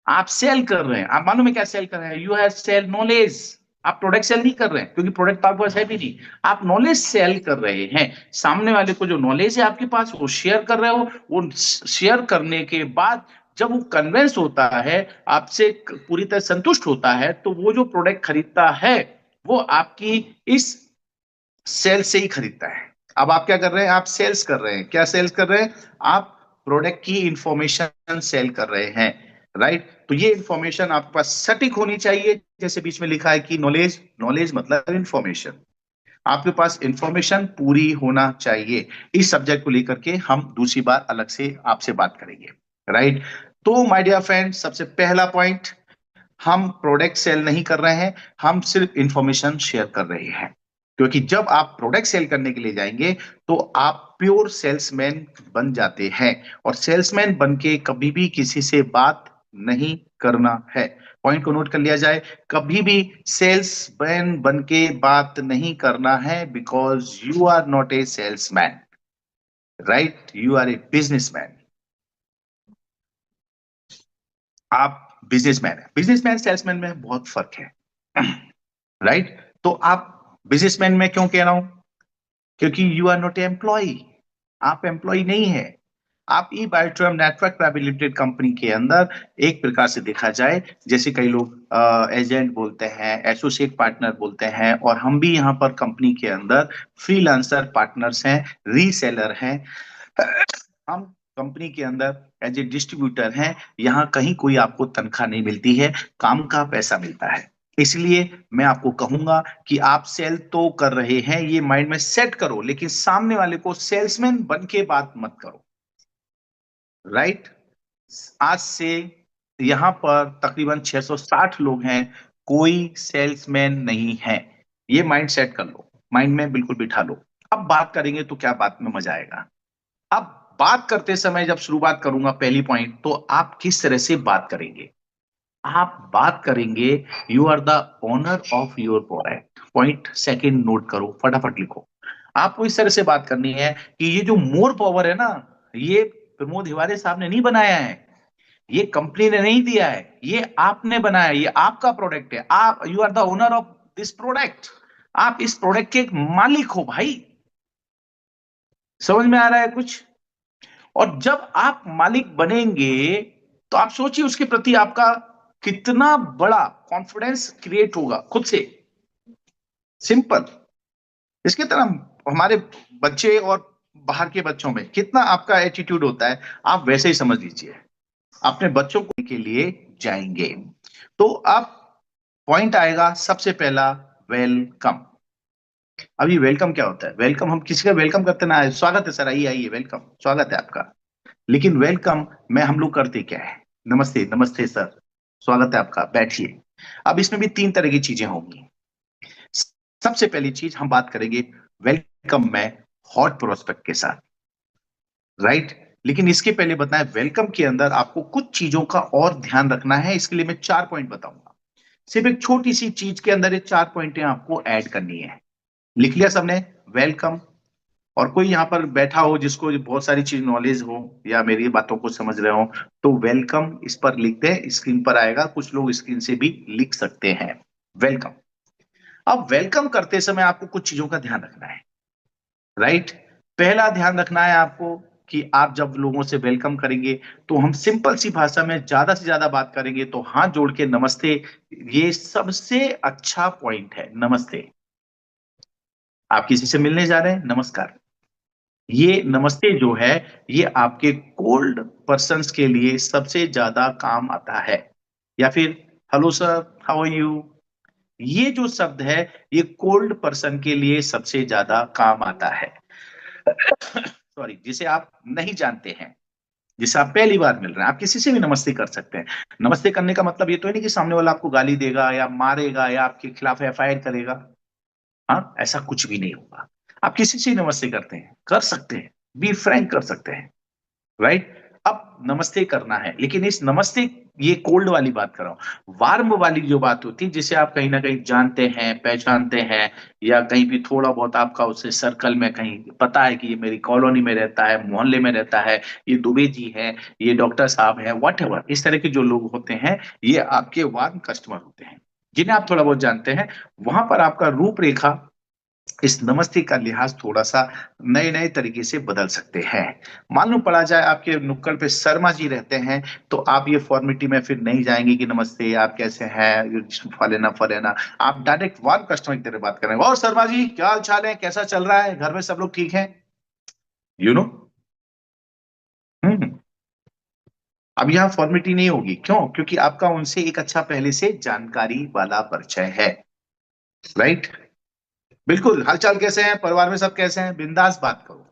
Speaker 2: आप सेल कर रहे हैं। आप मालूम है क्या सेल कर रहे हैं? You have sell knowledge. आप प्रोडक्ट सेल नहीं कर रहे हैं, क्योंकि प्रोडक्ट तो आपके पास है भी नहीं। आप नॉलेज सेल कर रहे हैं। सामने वाले को जो नॉलेज है आपके पास, वो शेयर कर रहे हो। वो शेयर करने के बाद जब वो कन्विंस होता है, आपसे पूरी तरह संतुष्ट होता है, तो वो जो प्रोडक्ट खरीदता है वो आपकी इस सेल से ही खरीदता है। अब आप क्या कर रहे हैं? आप सेल्स कर रहे हैं। क्या सेल्स कर रहे हैं? आप प्रोडक्ट की इंफॉर्मेशन सेल कर रहे हैं। राइट? तो ये इंफॉर्मेशन आपके पास सटीक होनी चाहिए, जैसे बीच में लिखा है कि नॉलेज, नॉलेज मतलब इंफॉर्मेशन। आपके पास इंफॉर्मेशन पूरी होना चाहिए। इस सब्जेक्ट को लेकर के हम दूसरी बार अलग से आपसे बात करेंगे। राइट? तो माय डियर फ्रेंड, सबसे पहला पॉइंट, हम प्रोडक्ट सेल नहीं कर रहे हैं, हम सिर्फ इंफॉर्मेशन शेयर कर रहे हैं। क्योंकि जब आप प्रोडक्ट सेल करने के लिए जाएंगे तो आप प्योर सेल्समैन बन जाते हैं, और सेल्समैन बन के कभी भी किसी से बात नहीं करना है। पॉइंट को नोट कर लिया जाए, कभी भी सेल्समैन बन के बात नहीं करना है, because you are not a salesman. Right? You are a businessman. आप बिजनेसमैन है। बिजनेसमैन सेल्समैन में बहुत फर्क है। राइट? तो आप बिजनेसमैन में क्यों कह रहा हूं? क्योंकि यू आर नॉट एम्प्लॉय। आप एम्प्लॉय नहीं है। आप ई बायोट्रम नेटवर्क प्राइवेट लिमिटेड कंपनी के अंदर, एक प्रकार से देखा जाए, जैसे कई लोग एजेंट बोलते हैं, एसोसिएट पार्टनर बोलते हैं, और हम भी यहाँ पर कंपनी के अंदर फ्रीलांसर पार्टनर्स हैं, रीसेलर हैं। हम कंपनी के अंदर एज ए डिस्ट्रीब्यूटर हैं। यहाँ कहीं कोई आपको तनख्वाह नहीं मिलती है, काम का पैसा मिलता है। इसलिए मैं आपको कहूंगा कि आप सेल तो कर रहे हैं, ये माइंड में सेट करो, लेकिन सामने वाले को सेल्समैन बन के बात मत करो। राइट? आज से यहां पर तकरीबन 660 लोग हैं, कोई सेल्समैन नहीं है। ये माइंड सेट कर लो, माइंड में बिल्कुल बिठा लो। अब बात करेंगे तो क्या बात में मजा आएगा। अब बात करते समय जब शुरुआत करूंगा पहली पॉइंट, तो आप किस तरह से बात करेंगे? आप बात करेंगे, you are the owner of your product. Point second note करो, फटाफट लिखो। आपको इस तरह से बात करनी है कि ये जो मोर पावर है ना, ये प्रमोद हिवारे साहब ने नहीं बनाया है, ये कंपनी ने नहीं दिया है, ये आपने बनाया है, ये आपका प्रोडक्ट है। आप, you are the owner of this product. आप इस प्रोडक्ट के एक मालिक हो भाई। समझ में आ रहा है कुछ? और जब आप मालिक बनेंगे तो आप सोचिए उसके प्रति आपका कितना बड़ा कॉन्फिडेंस क्रिएट होगा खुद से। सिंपल। इसके तरह हमारे बच्चे और बाहर के बच्चों में कितना आपका एटीट्यूड होता है, आप वैसे ही समझ लीजिए। अपने बच्चों को के लिए जाएंगे तो अब पॉइंट आएगा सबसे पहला, वेलकम। अभी वेलकम क्या होता है? वेलकम हम किसी का वेलकम करते ना, स्वागत है सर, आइए आइए, वेलकम, स्वागत है आपका। लेकिन वेलकम में हम लोग करते क्या है? नमस्ते, नमस्ते सर, स्वागत है आपका, बैठिए। अब इसमें भी तीन तरह की चीजें होंगी। सबसे पहली चीज हम बात करेंगे वेलकम में हॉट प्रोस्पेक्ट के साथ, राइट। लेकिन इसके पहले बताएं, वेलकम के अंदर आपको कुछ चीजों का और ध्यान रखना है। इसके लिए मैं 4 पॉइंट बताऊंगा। सिर्फ एक छोटी सी चीज के अंदर ये 4 पॉइंटें आपको ऐड करनी है। लिख लिया सबने? वेलकम। और कोई यहाँ पर बैठा हो जिसको बहुत सारी चीज नॉलेज हो या मेरी बातों को समझ रहे हो, तो वेलकम इस पर लिख दे, स्क्रीन पर आएगा, कुछ लोग स्क्रीन से भी लिख सकते हैं। वेलकम। अब वेलकम करते समय आपको कुछ चीजों का ध्यान रखना है, राइट। पहला ध्यान रखना है आपको कि आप जब लोगों से वेलकम करेंगे तो हम सिंपल सी भाषा में ज्यादा से ज्यादा बात करेंगे, तो हाथ जोड़ के नमस्ते, ये सबसे अच्छा पॉइंट है। नमस्ते। आप किसी से मिलने जा रहे हैं, नमस्कार। ये नमस्ते जो है, ये आपके कोल्ड पर्सन्स के लिए सबसे ज्यादा काम आता है। या फिर hello sir, how are you, ये जो शब्द है, ये कोल्ड पर्सन के लिए सबसे ज्यादा काम आता है। सॉरी, जिसे आप नहीं जानते हैं, जिसे आप पहली बार मिल रहे हैं, आप किसी से भी नमस्ते कर सकते हैं। नमस्ते करने का मतलब ये तो है नहीं कि सामने वाला आपको गाली देगा या मारेगा या आपके खिलाफ एफआईआर करेगा। हाँ, ऐसा कुछ भी नहीं होगा। आप किसी से नमस्ते करते हैं, कर सकते हैं, बी फ्रैंक कर सकते हैं, राइट। अब नमस्ते करना है, लेकिन इस नमस्ते, ये कोल्ड वाली बात कर रहा हूं। वार्म वाली जो बात होती है, जिसे आप कहीं ना कहीं जानते हैं, पहचानते हैं, या कहीं भी थोड़ा बहुत आपका उससे सर्कल में कहीं पता है कि ये मेरी कॉलोनी में रहता है, मोहल्ले में रहता है, ये दुबे जी हैं, ये डॉक्टर साहब हैं, वट एवर, इस तरह के जो लोग होते हैं, ये आपके वार्म कस्टमर होते हैं, जिन्हें आप थोड़ा बहुत जानते हैं। वहां पर आपका रूपरेखा इस नमस्ते का लिहाज थोड़ा सा नए नए तरीके से बदल सकते हैं। मालूम पड़ा जाए आपके नुक्कड़ पे शर्मा जी रहते हैं, तो आप ये फॉर्मेलिटी में फिर नहीं जाएंगे कि नमस्ते, आप कैसे हैं, फलेना फलेना। आप डायरेक्ट वार्म कस्टमर की तरह बात करेंगे, और शर्मा जी क्या हाल चाल है, कैसा चल रहा है, घर में सब लोग ठीक हैं, यू नो। हम्म। अब यहाँ फॉर्मेलिटी नहीं होगी, क्यों? क्योंकि आपका उनसे एक अच्छा पहले से जानकारी वाला परिचय है, राइट। बिल्कुल, हालचाल कैसे हैं, परिवार में सब कैसे हैं, बिंदास बात करो।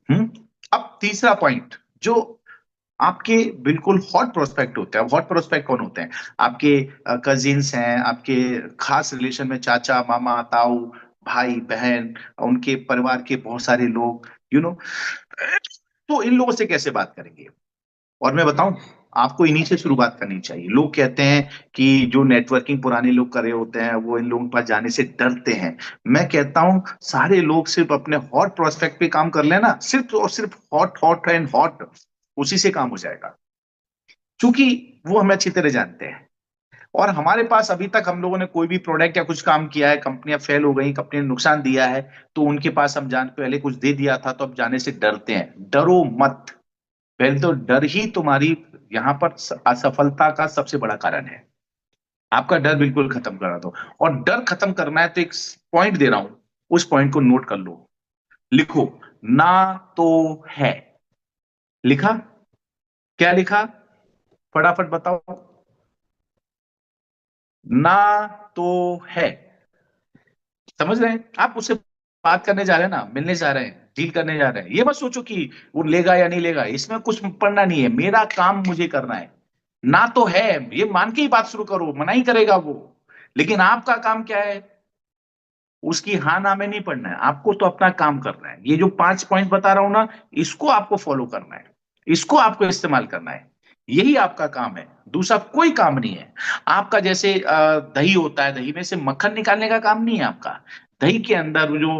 Speaker 2: हम्म। अब तीसरा पॉइंट, जो आपके बिल्कुल हॉट प्रोस्पेक्ट होते हैं। हॉट प्रोस्पेक्ट कौन होते हैं? आपके कजिन्स हैं, आपके खास रिलेशन में चाचा मामा ताऊ भाई बहन, उनके परिवार के बहुत सारे लोग, यू नो। तो इन लोगों से कैसे बात करेंगे? और मैं बताऊं, आपको इन्हीं से शुरुआत करनी चाहिए। लोग कहते हैं कि जो नेटवर्किंग पुराने लोग कर रहे होते हैं वो इन लोगों के पास जाने से डरते हैं। मैं कहता हूं सारे लोग सिर्फ अपने हॉट प्रोस्पेक्ट पे काम कर लेना, सिर्फ और सिर्फ हॉट हॉट एंड हॉट, उसी से काम हो जाएगा। क्योंकि वो हमें अच्छी तरह जानते हैं। और हमारे पास अभी तक हम लोगों ने कोई भी प्रोडक्ट या कुछ काम किया है, कंपनियां फेल हो गई, कंपनी ने नुकसान दिया है, तो उनके पास हम जान पहले कुछ दे दिया था तो अब जाने से डरते हैं। डरो मत। पहले तो डर ही तुम्हारी यहाँ पर असफलता का सबसे बड़ा कारण है। आपका डर बिल्कुल खत्म करा दो। और डर खत्म करना है तो एक पॉइंट दे रहा हूं, उस पॉइंट को नोट कर लो, लिखो। ना तो है। लिखा? क्या लिखा? फटाफट बताओ। ना तो है। समझ रहे हैं? आप उससे बात करने जा रहे हैं ना, मिलने जा रहे हैं, डील करने जा रहे हैं, ये मत सोचो कि वो लेगा या नहीं लेगा, इसमें कुछ पढ़ना नहीं है। मेरा काम मुझे करना है। ना तो है, ये मान के ही बात शुरू करो, मना ही करेगा वो। लेकिन आपका काम क्या है? उसकी हाँ ना में नहीं पढ़ना है, आपको तो अपना काम करना है। ये जो 5 पॉइंट बता रहा हूं ना, इसको आपको फॉलो करना है, इसको आपको इस्तेमाल करना है। यही आपका काम है, दूसरा कोई काम नहीं है। आपका जैसे दही होता है, दही में से मक्खन निकालने का काम नहीं है आपका। दही के अंदर जो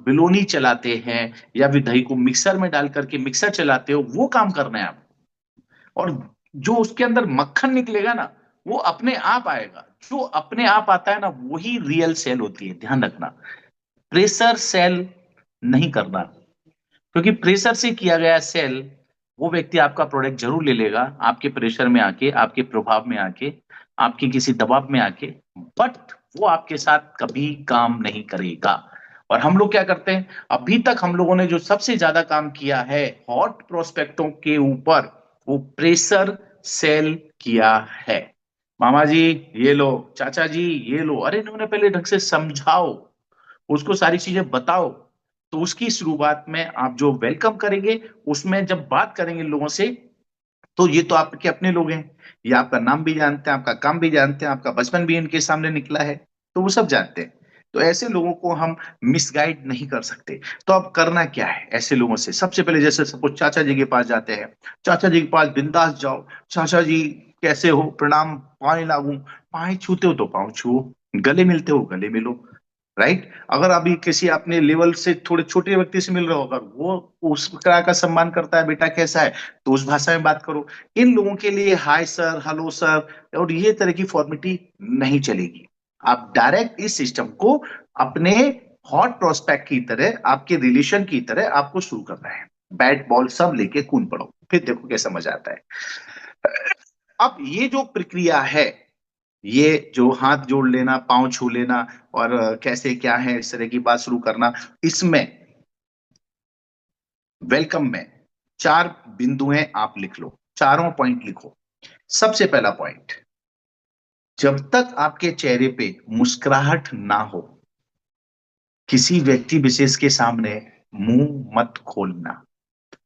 Speaker 2: बिलोनी चलाते हैं, या फिर दही को मिक्सर में डाल करके मिक्सर चलाते हो, वो काम करना है आपको। और जो उसके अंदर मक्खन निकलेगा ना, वो अपने आप आएगा। जो अपने आप आता है ना, वही रियल सेल होती है, ध्यान रखना। प्रेशर सेल नहीं करना। क्योंकि प्रेशर से किया गया सेल, वो व्यक्ति आपका प्रोडक्ट जरूर ले लेगा, आपके प्रेशर में आके, आपके प्रभाव में आके, आपके किसी दबाव में आके, बट वो आपके साथ कभी काम नहीं करेगा। और हम लोग क्या करते हैं, अभी तक हम लोगों ने जो सबसे ज्यादा काम किया है हॉट प्रोस्पेक्टों के ऊपर, वो प्रेशर सेल किया है। मामा जी ये लो, चाचा जी ये लो, अरे इन्होंने पहले ढंग से समझाओ, उसको सारी चीजें बताओ। तो उसकी शुरुआत में आप जो वेलकम करेंगे, उसमें जब बात करेंगे लोगों से, तो ये तो आपके अपने लोग हैं, ये आपका नाम भी जानते हैं, आपका काम भी जानते हैं, आपका बचपन भी इनके सामने निकला है, तो वो सब जानते हैं। तो ऐसे लोगों को हम मिसगाइड नहीं कर सकते। तो अब करना क्या है ऐसे लोगों से, सबसे पहले जैसे सपोज चाचा जी के पास जाते हैं, चाचा जी के पास बिंदास जाओ, चाचा जी कैसे हो, प्रणाम, पाए लागू, पाए छूते हो तो पाँव छुओ, गले मिलते हो गले मिलो, राइट। अगर अभी किसी अपने लेवल से थोड़े छोटे व्यक्ति से मिल रहे हो, अगर वो उस तरह का सम्मान करता है, बेटा कैसा है, तो उस भाषा में बात करो। इन लोगों के लिए हाय सर, हेलो सर और ये तरह की फॉर्मेलिटी नहीं चलेगी। आप डायरेक्ट इस सिस्टम को अपने हॉट प्रोस्पेक्ट की तरह, आपके रिलेशन की तरह आपको शुरू करना है। बैट बॉल सब लेके कूद पड़ो, फिर देखो कैसा मजा आता है। अब ये जो प्रक्रिया है, ये जो हाथ जोड़ लेना, पांव छू लेना और कैसे क्या है इस तरह की बात शुरू करना, इसमें वेलकम में चार बिंदुएं आप लिख लो, चारों पॉइंट लिखो। सबसे पहला पॉइंट, जब तक आपके चेहरे पे मुस्कुराहट ना हो, किसी व्यक्ति विशेष के सामने मुंह मत खोलना।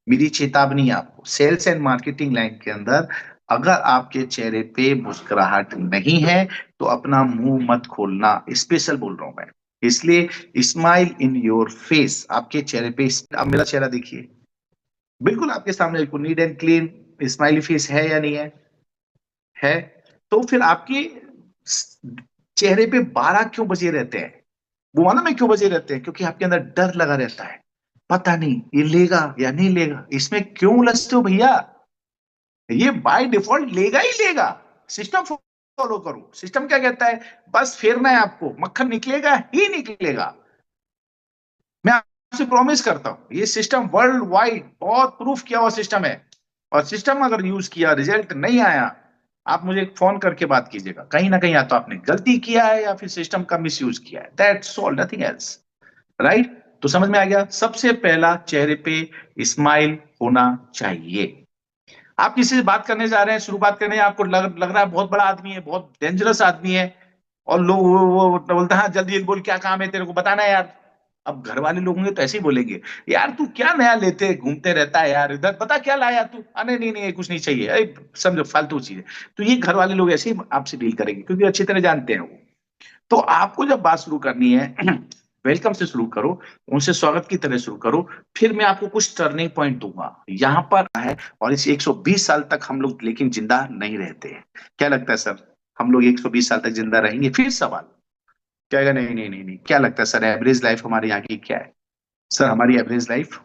Speaker 2: मेरी चेतावनी है आपको, सेल्स एंड मार्केटिंग लाइन के अंदर अगर आपके चेहरे पे मुस्कुराहट नहीं है, तो अपना मुंह मत खोलना, स्पेशल बोल रहा हूं मैं। इसलिए स्माइल इन योर फेस, आपके चेहरे पे, अब मेरा चेहरा देखिए, बिल्कुल आपके सामने, बिल्कुल neat and clean smiley face है या नहीं है? है। तो फिर आपके चेहरे पे 12 क्यों बजे रहते हैं? वो मालूम है क्यों बजे रहते हैं? क्योंकि आपके अंदर डर लगा रहता है, पता नहीं ये लेगा या नहीं लेगा, इसमें क्यों उलझते हो भैया? ये बाय डिफॉल्ट लेगा ही लेगा। सिस्टम फॉलो करो, सिस्टम क्या कहता है, बस फेरना है आपको, मक्खन निकलेगा ही निकलेगा। मैं आपसे प्रॉमिस करता हूं, ये सिस्टम वर्ल्ड वाइड बहुत प्रूफ किया हुआ सिस्टम है। और सिस्टम अगर यूज किया, रिजल्ट नहीं आया, आप मुझे फोन करके बात कीजिएगा, कहीं ना कहीं या तो आपने गलती किया है या फिर सिस्टम का मिस यूज किया है, that's all, nothing else, right. तो समझ में आ गया, सबसे पहला चेहरे पे स्माइल होना चाहिए। आप किसी से बात करने जा रहे हैं, शुरुआत करने, आपको लग रहा है बहुत बड़ा आदमी है, बहुत डेंजरस आदमी है, और लोग वो बोलता है, हाँ जल्दी जल्दी बोल, क्या काम है तेरे को, बताना है यार। अब घर वाले लोग होंगे तो ऐसे ही बोलेंगे, यार तू क्या नया लेते घूमते रहता है यार, इधर बता क्या लाया तू, अरे नहीं नहीं कुछ नहीं चाहिए, अरे समझो फालतू चीज है। तो ये घर वाले लोग ऐसे ही आपसे डील करेंगे, क्योंकि अच्छी तरह जानते हैं वो। तो आपको जब बात शुरू करनी है, वेलकम से शुरू करो, उनसे स्वागत की तरह शुरू करो। फिर मैं आपको कुछ टर्निंग पॉइंट दूंगा यहाँ पर है। और इस 120 साल तक हम लोग लेकिन जिंदा नहीं रहते हैं। क्या लगता है सर, हम लोग 120 साल तक जिंदा रहेंगे? फिर सवाल क्या है, नहीं नहीं नहीं नहीं, क्या लगता है सर, एवरेज लाइफ हमारे यहाँ की क्या है? सर हमारी एवरेज लाइफ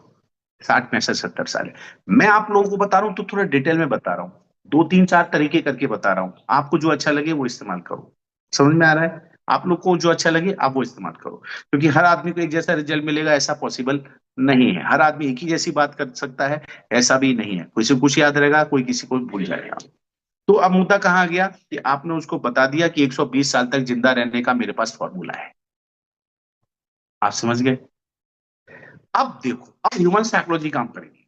Speaker 2: 60 65 70 साल है। मैं आप लोगों को बता रहा हूँ तो थोड़ा डिटेल में बता रहा हूँ, दो तीन चार तरीके करके बता रहा हूँ, आपको जो अच्छा लगे वो इस्तेमाल करो। समझ में आ रहा है? आप लोग को जो अच्छा लगे आप वो इस्तेमाल करो, क्योंकि हर आदमी को एक जैसा रिजल्ट मिलेगा ऐसा पॉसिबल नहीं है। हर आदमी एक ही जैसी बात कर सकता है, ऐसा भी नहीं है, किसी को कुछ याद रहेगा, कोई किसी को भूल जाएगा। तो अब मुद्दा कहाँ गया कि आपने उसको बता दिया कि 120 साल तक जिंदा रहने का मेरे पास फॉर्मूला है। आप समझ गए? अब देखो, अब ह्यूमन साइकोलॉजी काम करेगी।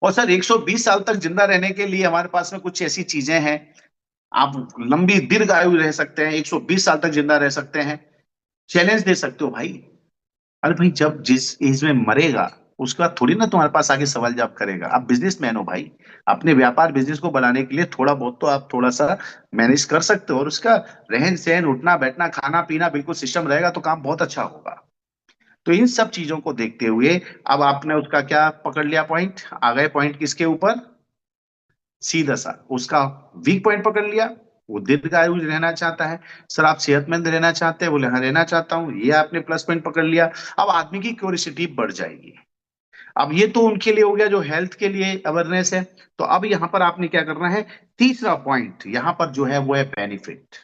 Speaker 2: और सर 120 साल तक जिंदा रहने के लिए हमारे पास में कुछ ऐसी चीजें हैं, आप लंबी दीर्घ आयु रह सकते हैं, 120 साल तक जिंदा रह सकते हैं, चैलेंज दे सकते हो भाई। अरे भाई जब जिस एज में मरेगा, उसके बाद थोड़ी ना तुम्हारे पास आगे सवाल जवाब करेगा। आप बिजनेसमैन हो भाई, अपने व्यापार बिजनेस को बढ़ाने के लिए थोड़ा बहुत तो आप थोड़ा सा मैनेज कर सकते हो, और उसका रहन सहन, उठना बैठना खाना पीना बिल्कुल सिस्टम रहेगा तो काम बहुत अच्छा होगा। तो इन सब चीजों को देखते हुए अब आपने उसका क्या पकड़ लिया पॉइंट, आ गए पॉइंट किसके ऊपर, सीधा सा उसका वीक पॉइंट पकड़ लिया। वो दीर्घायु रहना चाहता है। सर आप सेहतमंद रहना चाहते हैं? बोले हाँ रहना चाहता हूँ, ये आपने प्लस पॉइंट पकड़ लिया। अब आदमी की क्यूरियोसिटी बढ़ जाएगी। अब ये तो उनके लिए हो गया जो हेल्थ के लिए अवेयरनेस है। तो अब यहां पर आपने क्या करना है, तीसरा पॉइंट यहां पर जो है वो है बेनिफिट।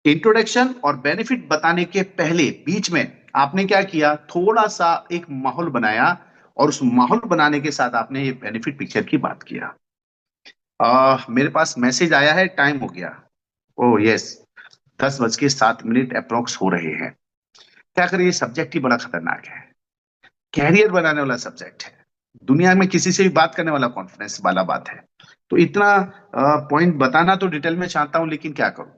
Speaker 2: इंट्रोडक्शन और बेनिफिट बताने के पहले बीच में आपने क्या किया, थोड़ा सा एक माहौल बनाया, और उस माहौल बनाने के साथ आपने ये बेनिफिट पिक्चर की बात किया। मेरे पास मैसेज आया है, टाइम हो गया। ओह यस, 10:07 अप्रोक्स हो रहे हैं। क्या करें, ये सब्जेक्ट ही बड़ा खतरनाक है, कैरियर बनाने वाला सब्जेक्ट है, दुनिया में किसी से भी बात करने वाला कॉन्फिडेंस वाला बात है। तो इतना पॉइंट बताना तो डिटेल में चाहता हूं, लेकिन क्या करूं,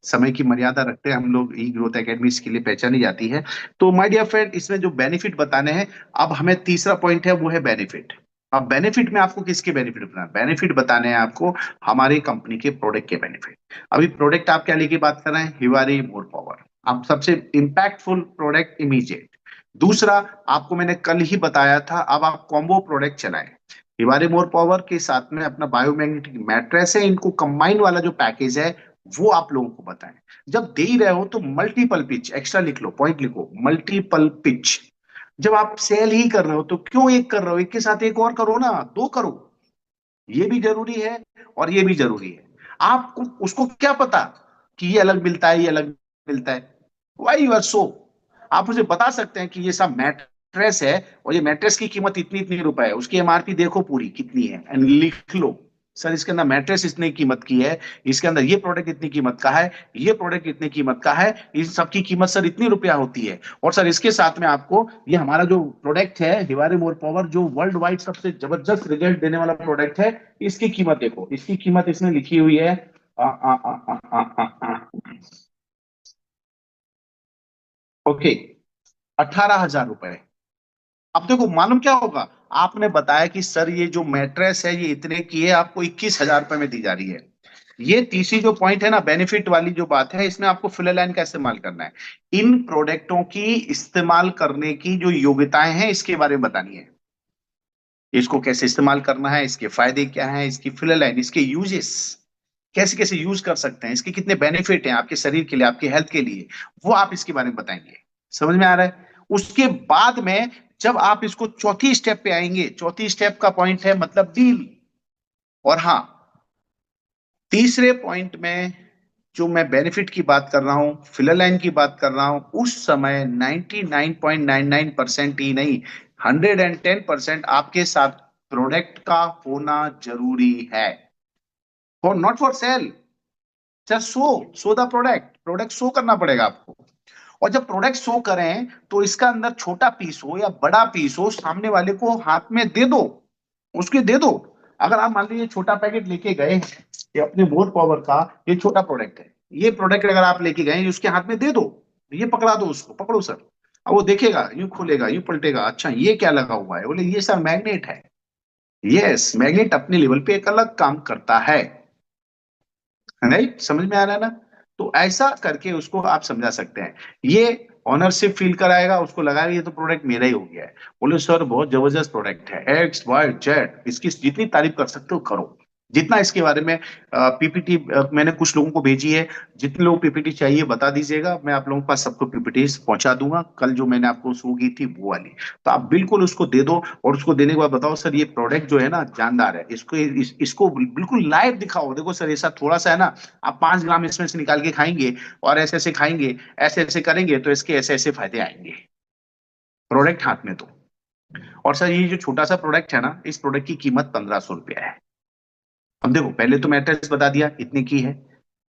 Speaker 2: समय की मर्यादा रखते हैं हम लोग, ई ग्रोथ एकेडमी इसके लिए पहचानी जाती है। तो माय डियर फ्रेंड, इसमें जो बेनिफिट बताने हैं, अब हमें तीसरा पॉइंट है, वो है बेनिफिट। अब बेनिफिट में आपको किसके बेनिफिट बताना, बेनिफिट बताने हैं आपको हमारी कंपनी के प्रोडक्ट के बेनिफिट। अभी प्रोडक्ट आप क्या लेके बात कर रहे हैं, हिवारी मोर पावर। अब सबसे इंपैक्टफुल प्रोडक्ट इमीडिएट। दूसरा, आपको मैंने कल ही बताया था, अब आप कॉम्बो प्रोडक्ट चलाएं। हिवारी मोर पावर के साथ में अपना बायोमैग्नेटिक मैट्रेस है, इनको कंबाइन वाला जो पैकेज है, वो आप लोगों को बताएं। जब दे ही रहे हो तो मल्टीपल पिच एक्स्ट्रा लिख लो, पॉइंट लिखो, मल्टीपल पिच। जब आप सेल ही कर रहे हो तो क्यों एक कर रहे हो, एक के साथ एक और करो ना, दो करो। ये भी जरूरी है और ये भी जरूरी है। आपको उसको क्या पता कि ये अलग मिलता है, ये अलग मिलता है, वाई यू आर सो। आप मुझे बता सकते हैं कि ये सब मैट्रेस है, और ये मैट्रेस की कीमत इतनी इतनी रुपए है, उसकी एमआरपी देखो पूरी कितनी है, एंड लिख लो सर इसके अंदर मैट्रेस इतनी कीमत की है, इसके अंदर ये प्रोडक्ट इतनी कीमत का है, ये प्रोडक्ट इतनी कीमत का है, इस सब की कीमत सर इतनी रुपया होती है। और सर इसके साथ में आपको ये हमारा जो प्रोडक्ट है हिवारे मोर पावर, जो वर्ल्ड वाइड सबसे जबरदस्त रिजल्ट देने वाला प्रोडक्ट है, इसकी कीमत देखो, इसकी कीमत इसमें लिखी हुई है, ओके, 18,000 रुपए। अब देखो मालूम क्या होगा, आपने बताया कि सर ये जो मैट्रेस है ये इतने की है, आपको 21,000 रुपए में दी जा रही है। ये तीसरी जो पॉइंट है ना, बेनिफिट वाली जो बात है, इसमें आपको फिलर लाइन का इस्तेमाल करना है। इन प्रोडक्टों की इस्तेमाल करने की जो योग्यताएं हैं, इसके बारे में बतानी है। इसको कैसे इस्तेमाल करना है, इसके फायदे क्या हैं, इसकी फिलर लाइन, इसके यूजेस, कैसे कैसे यूज कर सकते हैं, इसके कितने बेनिफिट हैं आपके शरीर के लिए, आपके हेल्थ के लिए, वो आप इसके बारे में बताएंगे। समझ में आ रहा है? उसके बाद में जब आप इसको चौथी स्टेप पे आएंगे, चौथी स्टेप का पॉइंट है मतलब डील। और हाँ, तीसरे पॉइंट में जो मैं बेनिफिट की बात कर रहा हूं, फिलर लाइन की बात कर रहा हूं, उस समय 99.99% ही नहीं, 110% आपके साथ प्रोडक्ट का होना जरूरी है, for not for sale, just show the product, product show करना पड़ेगा आपको। और जब प्रोडक्ट शो करें तो इसका अंदर छोटा पीस हो या बड़ा पीस हो, सामने वाले को हाथ में दे दो, उसके दे दो। अगर आप मान लीजिए छोटा पैकेट लेके गए हैं, ये अपने मोर पावर का ये छोटा प्रोडक्ट है, ये प्रोडक्ट अगर आप लेके गए उसके हाथ में दे दो, ये पकड़ा दो उसको, पकड़ो सर। अब वो देखेगा, यूं खोलेगा, यूं पलटेगा, अच्छा ये क्या लगा हुआ है, बोले ये सर मैग्नेट है। यस, मैग्नेट अपने लेवल पे एक अलग काम करता है, राइट, समझ में आ रहा है ना? तो ऐसा करके उसको आप समझा सकते हैं। ये ऑनरशिप फील कराएगा, उसको लगाएगा ये तो प्रोडक्ट मेरा ही हो गया है। बोले सर बहुत जबरदस्त प्रोडक्ट है, एक्स वाई जेड, इसकी जितनी तारीफ कर सकते हो करो, जितना इसके बारे में पीपीटी मैंने कुछ लोगों को भेजी है, जितने लोग पीपीटी चाहिए बता दीजिएगा, मैं आप लोगों के पास सबको पीपीटी पहुंचा दूंगा, कल जो मैंने आपको शो की थी वो वाली। तो आप बिल्कुल उसको दे दो, और उसको देने के बाद बताओ सर ये प्रोडक्ट जो है ना जानदार है, इसको बिल्कुल लाइव दिखाओ, देखो सर ऐसा थोड़ा सा है ना, आप 5 ग्राम इसमें से निकाल के खाएंगे, और ऐसे ऐसे खाएंगे, ऐसे ऐसे करेंगे तो इसके ऐसे ऐसे फायदे आएंगे, प्रोडक्ट हाथ में दो। और सर ये जो छोटा सा प्रोडक्ट है ना, इस प्रोडक्ट की कीमत 1,500 रुपया है। अब देखो पहले तो मैट्रेस बता दिया इतने की है,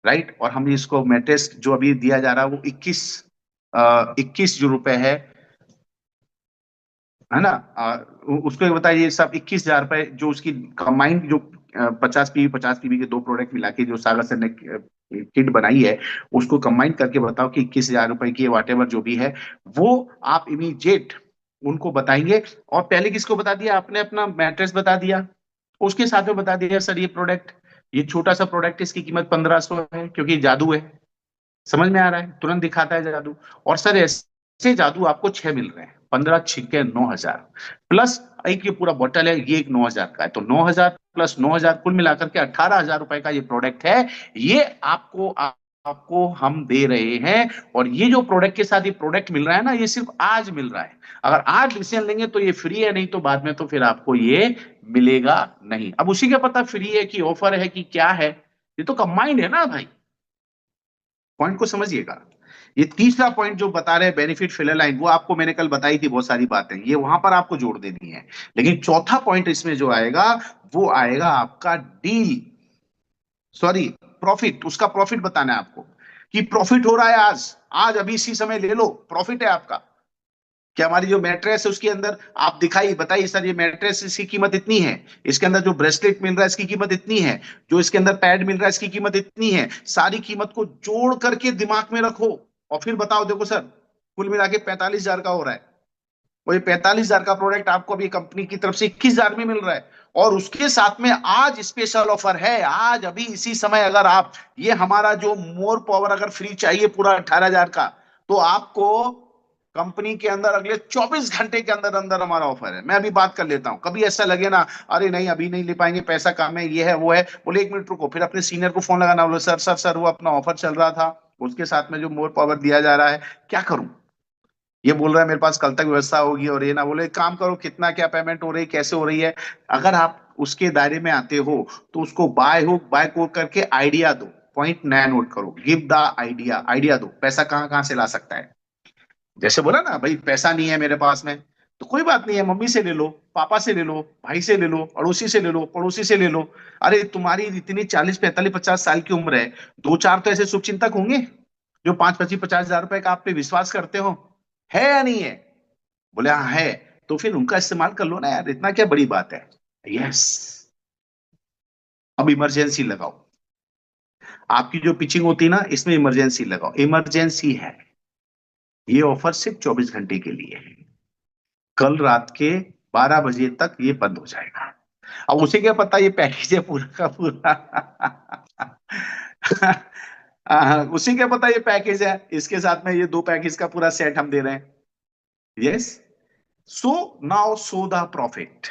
Speaker 2: राइट, और हम इसको मैट्रेस जो अभी दिया जा रहा है वो 21 जो रुपए है ना, उसको ये बताइए सब 21,000 रुपए, जो उसकी कंबाइंड जो 50 पीवी के दो प्रोडक्ट मिला के जो सागर सर ने किट बनाई है, उसको कंबाइन करके बताओ कि 21,000 रुपए की वाट एवर जो भी है, वो आप इमीडिएट उनको बताएंगे। और पहले किसको बता दिया आपने, अपना मैट्रेस बता दिया, उसके साथ में बता दिया सर ये प्रोडक्ट, ये छोटा सा प्रोडक्ट, इसकी कीमत 1,500 है, क्योंकि जादू है। समझ में आ रहा है, तुरंत दिखाता है जादू। और सर ऐसे जादू आपको 6 मिल रहे हैं, 15 6 9 हजार, प्लस एक ये पूरा बॉटल है, ये एक 9,000 का है, तो 9,000 प्लस 9,000 कुल मिलाकर के 18,000 रुपए का ये प्रोडक्ट है। ये आपको हम दे रहे हैं। और ये जो प्रोडक्ट के साथ ये प्रोडक्ट मिल रहा है ना, ये सिर्फ आज मिल रहा है। अगर आज डिसीजन लेंगे तो ये फ्री है, नहीं तो बाद में तो फिर आपको ये मिलेगा नहीं। अब उसी का पता फ्री है कि ऑफर है कि क्या है, ये तो कंबाइंड है ना भाई, पॉइंट को समझिएगा। ये तीसरा पॉइंट जो बता रहे हैं बेनिफिट फिलर लाइन, वो आपको मैंने कल बताई थी, बहुत सारी बातें ये वहां पर आपको जोड़ देनी है। लेकिन चौथा पॉइंट इसमें जो आएगा वो आएगा आपका डील, सॉरी प्रॉफिट, उसका प्रॉफिट बताना है आपको कि प्रॉफिट हो रहा है आज, आज अभी इसी समय ले लो, प्रॉफिट है आपका। कि हमारी जो मैट्रेस है उसके अंदर आप दिखाई बताइए सर ये मैट्रेस इसकी कीमत इतनी है, इसके अंदर जो ब्रेसलेट मिल रहा है इसकी कीमत इतनी है, जो इसके अंदर पैड मिल रहा है इसकी कीमत इतनी है, सारी कीमत को जोड़ करके दिमाग में रखो और फिर बताओ देखो सर कुल मिला के 45,000 का हो रहा है। और ये 45,000 का प्रोडक्ट आपको अभी कंपनी की तरफ से 21,000 में मिल रहा है, और उसके साथ में आज स्पेशल ऑफर है, आज अभी इसी समय अगर आप ये हमारा जो मोर पावर अगर फ्री चाहिए पूरा 18,000 का, तो आपको कंपनी के अंदर अगले 24 घंटे के अंदर अंदर हमारा ऑफर है। मैं अभी बात कर लेता हूं, कभी ऐसा लगे ना अरे नहीं अभी नहीं ले पाएंगे पैसा कम है ये है वो है, बोले 1 मिनट रुको, फिर अपने सीनियर को फोन लगाना, बोले सर सर सर वो अपना ऑफर चल रहा था उसके साथ में जो मोर पावर दिया जा रहा है, क्या करूं, ये बोल रहा है मेरे पास कल तक व्यवस्था होगी, और ये ना बोले काम करो कितना क्या पेमेंट हो रही है कैसे हो रही है। अगर आप उसके दायरे में आते हो तो उसको बाय हो बाय को करके आइडिया दो, पॉइंट नया नोट करो, गिव द आइडिया, आइडिया दो पैसा कहाँ कहाँ से ला सकता है। जैसे बोला ना भाई पैसा नहीं है मेरे पास में, तो कोई बात नहीं है, मम्मी से ले लो, पापा से ले लो, भाई से ले लो, अड़ोसी से ले लो, पड़ोसी से ले लो। अरे तुम्हारी इतनी 40 45 50 साल की उम्र है, दो चार तो ऐसे शुभचिंतक होंगे जो 5 25 50 हजार रुपए का आप पे विश्वास करते हो, है या नहीं है। बोले हाँ है, तो फिर उनका इस्तेमाल कर लो ना यार, इतना क्या बड़ी बात है। यस, अब इमरजेंसी लगाओ, आपकी जो पिचिंग होती है ना इसमें इमरजेंसी लगाओ, इमरजेंसी है, ये ऑफर सिर्फ 24 घंटे के लिए है, कल रात के 12 बजे तक ये बंद हो जाएगा। अब उसे क्या पता ये पैकेज है पूरा का पूरा उसे क्या पता ये पैकेज है, इसके साथ में ये दो पैकेज का पूरा सेट हम दे रहे हैं। Yes, so now so the profit,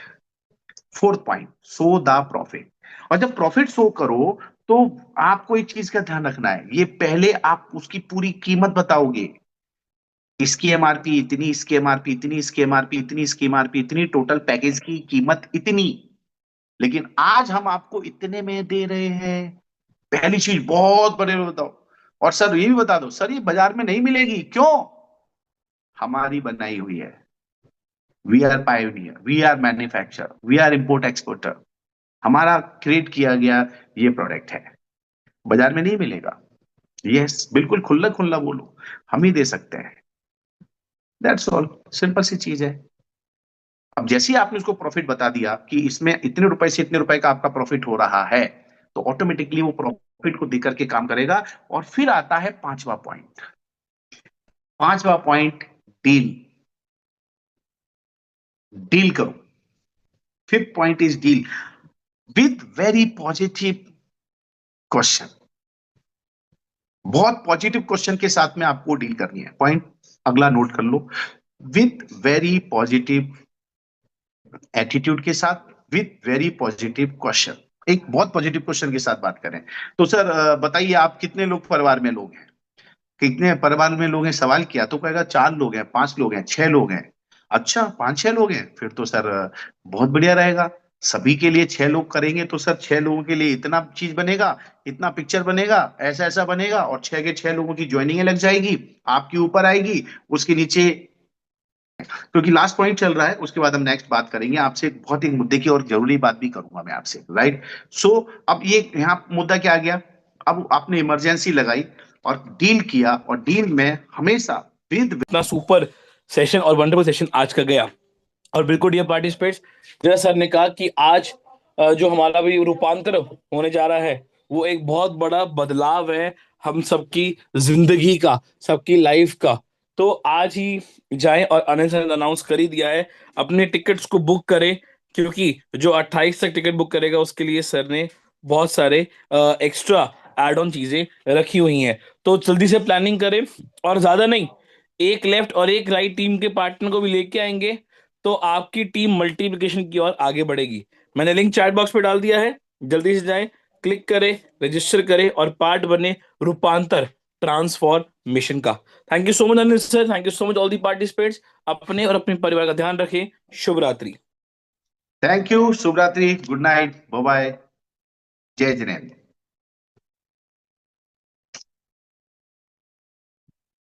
Speaker 2: fourth point, so the profit. और जब प्रॉफिट शो करो तो आपको एक चीज का ध्यान रखना है, ये पहले आप उसकी पूरी कीमत बताओगे, इसकी एमआरपी इतनी, इसकी एमआरपी इतनी, इसकी एमआरपी इतनी, इसकी एमआरपी इतनी, टोटल पैकेज की कीमत इतनी, लेकिन आज हम आपको इतने में दे रहे हैं। पहली चीज बहुत बड़े में बताओ, और सर ये भी बता दो सर ये बाजार में नहीं मिलेगी, क्यों, हमारी बनाई हुई है, we are pioneer, we are manufacture, we are import exporter, हमारा क्रिएट किया गया ये प्रोडक्ट है, बाजार में नहीं मिलेगा। यस, बिल्कुल खुला खुला बोलो, हम ही दे सकते हैं, दैट्स ऑल, सिंपल सी चीज है। अब जैसे ही आपने उसको प्रॉफिट बता दिया कि इसमें इतने रुपए से इतने रुपए का आपका प्रॉफिट हो रहा है, तो ऑटोमेटिकली वो प्रॉफिट को देख करके काम करेगा। और फिर आता है पांचवा पॉइंट, पांचवा पॉइंट, डील, डील करो। Fifth point is deal with very positive question, बहुत पॉजिटिव क्वेश्चन के साथ में आपको डील करनी है। पॉइंट अगला नोट कर लो, विथ वेरी पॉजिटिव एटीट्यूड के साथ, विथ वेरी पॉजिटिव क्वेश्चन, एक बहुत पॉजिटिव क्वेश्चन के साथ बात करें। तो सर बताइए आप कितने लोग परिवार में लोग हैं, कितने परिवार में लोग हैं, सवाल किया तो कहेगा 4 लोग हैं, 5 लोग हैं, 6 लोग हैं। अच्छा 5 6 लोग हैं, फिर तो सर बहुत बढ़िया रहेगा, सभी के लिए 6 लोग करेंगे तो सर 6 लोगों के लिए इतना चीज बनेगा, इतना पिक्चर बनेगा, ऐसा ऐसा बनेगा, और 6 के 6 लोगों की ज्वाइनिंग लग जाएगी, आपके ऊपर आएगी, उसके नीचे, क्योंकि लास्ट पॉइंट चल रहा है उसके बाद हम नेक्स्ट बात करेंगे आपसे, एक बहुत एक मुद्दे की और जरूरी बात भी करूंगा मैं आपसे, राइट। सो अब ये यहाँ मुद्दा क्या आ गया, अब आपने इमरजेंसी लगाई और डील किया, और डील में हमेशा विद,
Speaker 1: इतना सुपर सेशन और वंडरफुल सेशन आज का गया। और बिल्कुल डियर पार्टिसिपेट्स, जैसा सर ने कहा कि आज जो हमारा भी रूपांतर होने जा रहा है वो एक बहुत बड़ा बदलाव है हम सबकी जिंदगी का, सबकी लाइफ का। तो आज ही जाएं, और अनंत सर ने अनाउंस कर ही दिया है, अपने टिकट्स को बुक करें, क्योंकि जो 28 तक टिकट बुक करेगा उसके लिए सर ने बहुत सारे एक्स्ट्रा एड ऑन चीजें रखी हुई हैं। तो जल्दी से प्लानिंग करें, और ज्यादा नहीं, एक लेफ्ट और एक राइट टीम के पार्टनर को भी लेके आएंगे तो आपकी टीम मल्टीप्लिकेशन की ओर आगे बढ़ेगी। मैंने लिंक चैट बॉक्स पे डाल दिया है, जल्दी से जाएं, क्लिक करें, रजिस्टर करें और पार्ट बने रूपांतर ट्रांसफॉर्मेशन का। Thank you so much Anil sir, thank you so much all the participates. अपने और अपने परिवार का ध्यान रखें। शुभ रात्रि।
Speaker 2: थैंक यू, शुभ रात्रि, गुड नाइट, बाय बाय, जय जिनेंद्र।